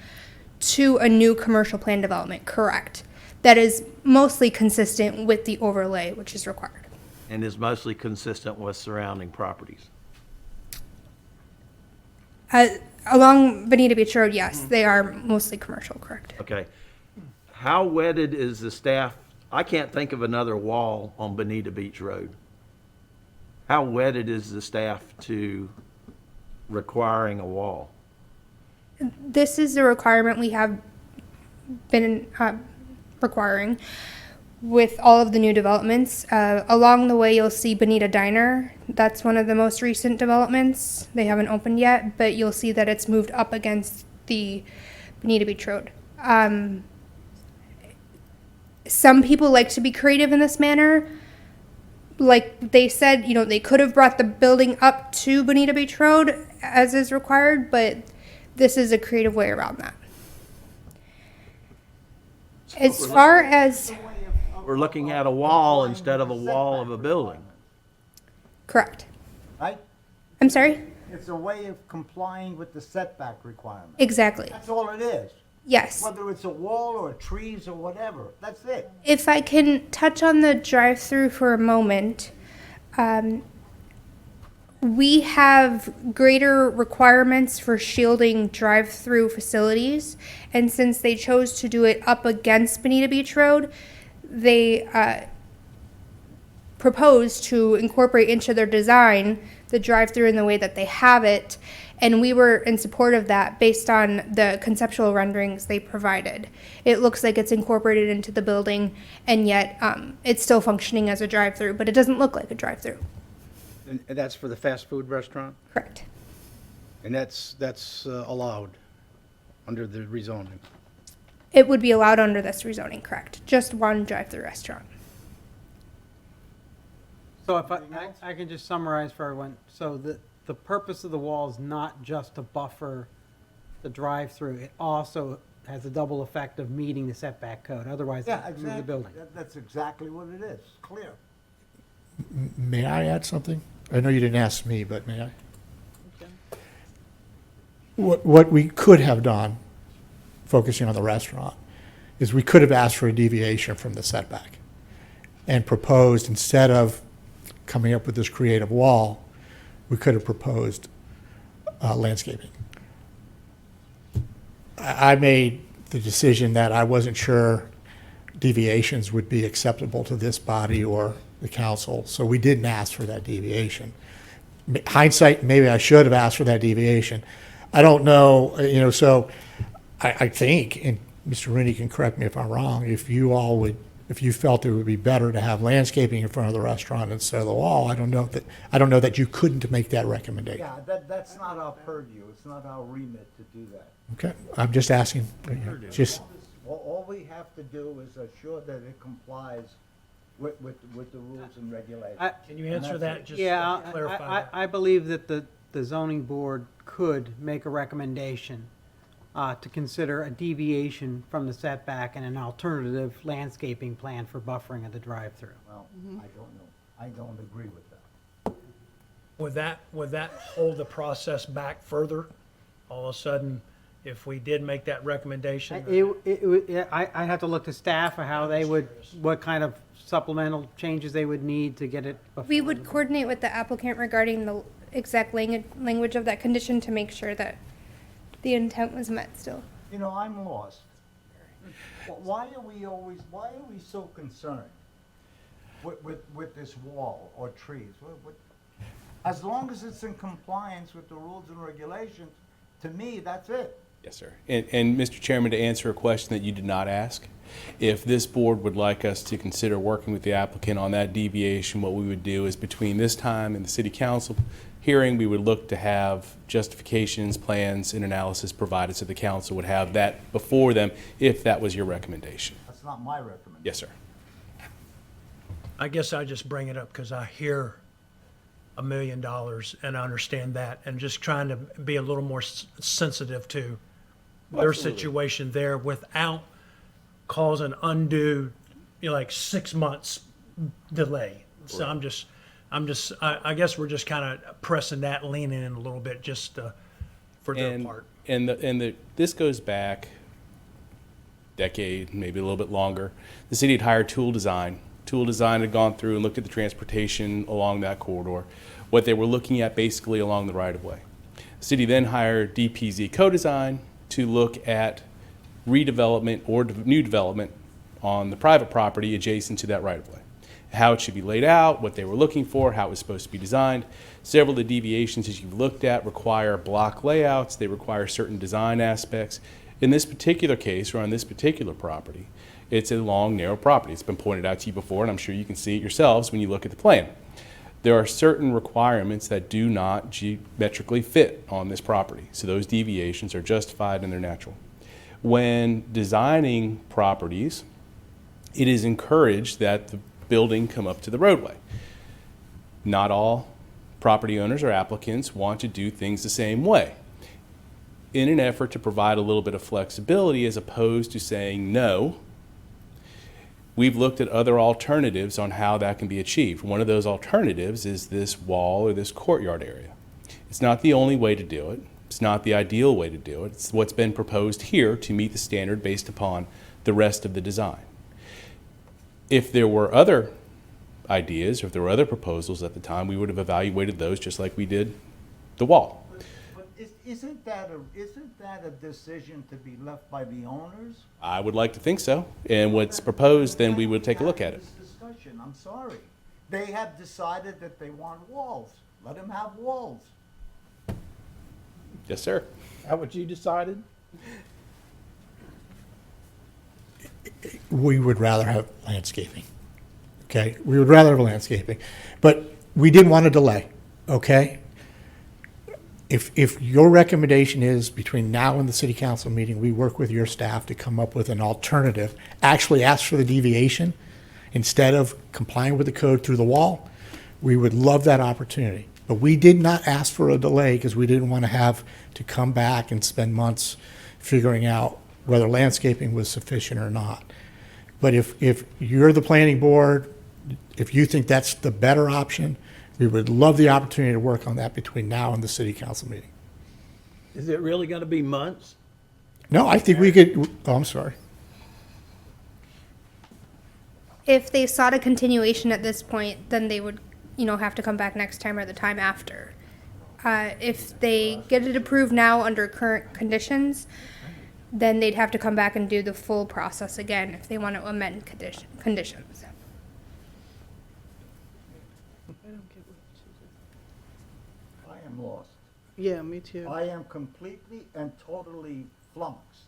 to a new commercial plan development, correct? That is mostly consistent with the overlay, which is required. And is mostly consistent with surrounding properties. Along Bonita Beach Road, yes, they are mostly commercial, correct? Okay. How wedded is the staff? I can't think of another wall on Bonita Beach Road. How wedded is the staff to requiring a wall? This is the requirement we have been requiring with all of the new developments. Along the way, you'll see Bonita Diner. That's one of the most recent developments. They haven't opened yet, but you'll see that it's moved up against the Bonita Beach Road. Some people like to be creative in this manner. Like they said, you know, they could have brought the building up to Bonita Beach Road as is required, but this is a creative way around that. As far as... We're looking at a wall instead of a wall of a building. Correct. Right? I'm sorry? It's a way of complying with the setback requirement. Exactly. That's all it is. Yes. Whether it's a wall or trees or whatever, that's it. If I can touch on the drive-through for a moment, we have greater requirements for shielding drive-through facilities, and since they chose to do it up against Bonita Beach Road, they proposed to incorporate into their design the drive-through in the way that they have it, and we were in support of that based on the conceptual renderings they provided. It looks like it's incorporated into the building, and yet it's still functioning as a drive-through, but it doesn't look like a drive-through. And that's for the fast food restaurant? Correct. And that's allowed under the rezoning? It would be allowed under this rezoning, correct? Just one drive-through restaurant. So if I can just summarize for everyone, so the purpose of the wall is not just to buffer the drive-through, it also has a double effect of meeting the setback code, otherwise Yeah, it's move exactly. the building. That's exactly what it is, clear. May I add something? I know you didn't ask me, but may I? What we could have done, focusing on the restaurant, is we could have asked for a deviation from the setback and proposed, instead of coming up with this creative wall, we could have proposed landscaping. I made the decision that I wasn't sure deviations would be acceptable to this body or the council, so we didn't ask for that deviation. Hindsight, maybe I should have asked for that deviation. I don't know, so I think, and Mr. Rooney can correct me if I'm wrong, if you felt it would be better to have landscaping in front of the restaurant instead of the wall, I don't know that you couldn't make that recommendation. Yeah, that's not our purview, it's not our remit to do that. Okay, I'm just asking, just, All we have to do is assure that it complies with the rules and regulations. Can you answer that, just Yeah, clarify that? I believe that the zoning board could make a recommendation to consider a deviation from the setback and an alternative landscaping plan for buffering of the drive-through. Well, I don't know, I don't agree with that. Would that hold the process back further? All of a sudden, if we did make that recommendation? I'd have to look to staff or how they would, what kind of supplemental changes they would need to get it. We would coordinate with the applicant regarding the exact language of that condition to make sure that the intent was met still. You know, I'm lost. Why are we so concerned with this wall or trees? As long as it's in compliance with the rules and regulations, to me, that's it. Yes, sir. And Mr. Chairman, to answer a question that you did not ask, if this board would like us to consider working with the applicant on that deviation, what we would do is between this time and the city council hearing, we would look to have justifications, plans, and analysis provided so the council would have that before them if that was your recommendation. That's not my recommendation. Yes, sir. I guess I just bring it up because I hear $1 million and I understand that, and just trying to be a little more sensitive to their situation there without causing undue, like 6 months delay. So I guess we're just kind of pressing that, leaning in a little bit just for their part. This goes back decade, maybe a little bit longer. The city had hired Tool Design. Tool Design had gone through and looked at the transportation along that corridor, what they were looking at basically along the right-of-way. The city then hired DPZ Co-Design to look at redevelopment or new development on the private property adjacent to that right-of-way. How it should be laid out, what they were looking for, how it was supposed to be designed. Several of the deviations as you've looked at require block layouts, they require certain design aspects. In this particular case, or on this particular property, it's a long, narrow property. It's been pointed out to you before, and I'm sure you can see it yourselves when you look at the plan. There are certain requirements that do not geometrically fit on this property, so those deviations are justified and they're natural. When designing properties, it is encouraged that the building come up to the roadway. Not all property owners or applicants want to do things the same way. In an effort to provide a little bit of flexibility as opposed to saying no, we've looked at other alternatives on how that can be achieved. One of those alternatives is this wall or this courtyard area. It's not the only way to do it. It's not the ideal way to do it. It's what's been proposed here to meet the standard based upon the rest of the design. If there were other ideas, or if there were other proposals at the time, we would have evaluated those just like we did the wall. But isn't that a decision to be left by the owners? I would like to think so. And what's proposed, then we would take a look at it. This discussion, I'm sorry. They have decided that they want walls. Let them have walls. Yes, sir. How what you decided? We would rather have landscaping, okay? We would rather have landscaping, but we didn't want to delay, okay? If your recommendation is between now and the city council meeting, we work with your staff to come up with an alternative, actually ask for the deviation instead of complying with the code through the wall, we would love that opportunity. But we did not ask for a delay because we didn't want to have to come back and spend months figuring out whether landscaping was sufficient or not. But if you're the planning board, if you think that's the better option, we would love the opportunity to work on that between now and the city council meeting. Is it really going to be months? No, I think we could, oh, I'm sorry. If they sought a continuation at this point, then they would, have to come back next time or the time after. If they get it approved now under current conditions, then they'd have to come back and do the full process again if they want to amend conditions. I am lost. Yeah, me too. I am completely and totally flummoxed.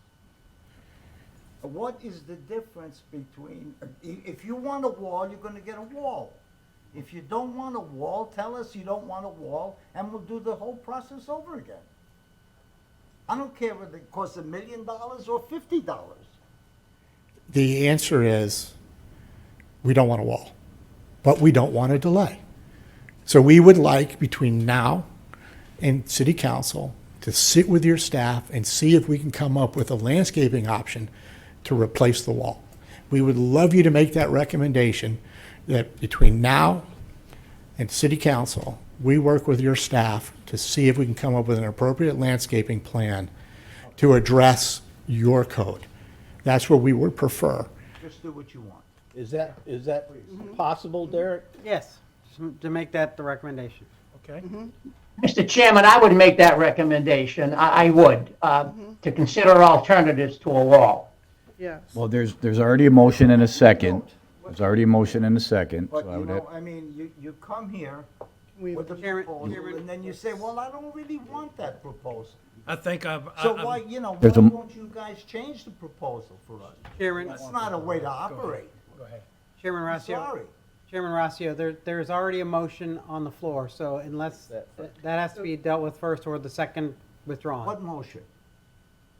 What is the difference between, if you want a wall, you're gonna get a wall. If you don't want a wall, tell us you don't want a wall, and we'll do the whole process over again. I don't care whether it costs $1 million or $50. The answer is, we don't want a wall, but we don't want a delay. So we would like, between now and city council, to sit with your staff and see if we can come up with a landscaping option to replace the wall. We would love you to make that recommendation, that between now and city council, we work with your staff to see if we can come up with an appropriate landscaping plan to address your code. That's what we would prefer. Just do what you want. Is that possible, Derek? Yes, to make that the recommendation. Okay? Mr. Chairman, I would make that recommendation. I would, to consider alternatives to a wall. Yes. Well, there's already a motion and a second. There's already a motion and a second, But, so I you would know, have, I mean, you come here We- with the proposal, and then you say, well, I don't really want that proposal. I think So why, you know, why There's a- won't you guys change the proposal for us? Chairman, That's not a way to operate. Go ahead. Chairman I'm Rossio. sorry. Chairman Rossio, there's already a motion on the floor, so unless, that has to be dealt with first or the second withdrawn. What motion?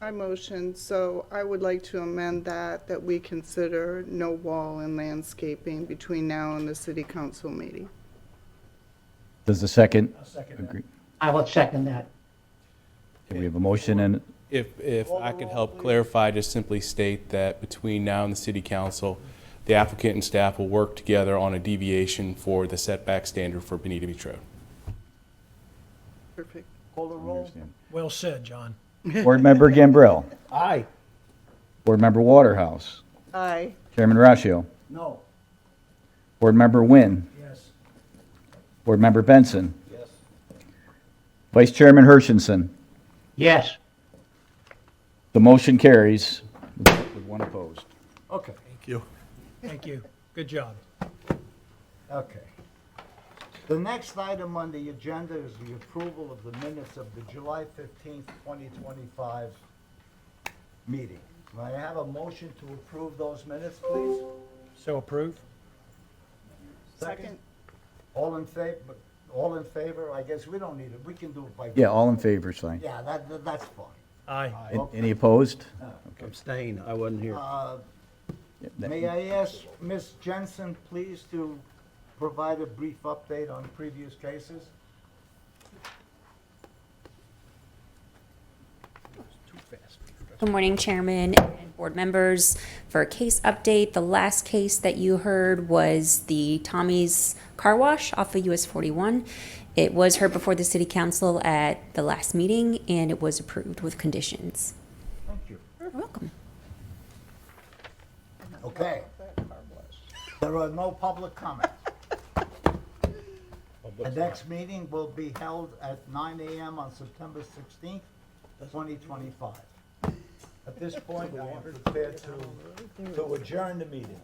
I motion, so I would like to amend that we consider no wall and landscaping between now and the city council meeting. does the second? second agree? I will second that. Okay, we have a motion and, If I could help clarify, just simply state that between now and the city council, the applicant and staff will work together on a deviation for the setback standard for Bonita Beach Road. Perfect. Call the roll. Well said, John. Board Member Gambrell, Aye. Board Member Waterhouse, Aye. Chairman Ratio, No. Board Member Nguyen, Yes. Board Member Benson, Yes. Vice Chairman Hershenson. Yes. The motion carries with one opposed. Okay, Thank you. Good job. okay. The next item on the agenda is the approval of the minutes of the July 15th, 2025 meeting. May I have a motion to approve those minutes, please? So approved? Second. All in favor? I guess we don't need it, we can do it by. Yeah, all in favor, is fine. Yeah, that's fine. Aye. Any opposed? Abstain, I wasn't here. May I ask Ms. Jensen, please, to provide a brief update on previous cases? Good morning, Chairman and board members. For a case update, the last case that you heard was the Tommy's Car Wash off of US 41. It was heard before the City Council at the last meeting, and it was approved with conditions. Thank you. You're welcome. Okay. There are no public comments. The next meeting will be held at 9 a.m. on September 16th, 2025. At this point, I am prepared to adjourn the meeting.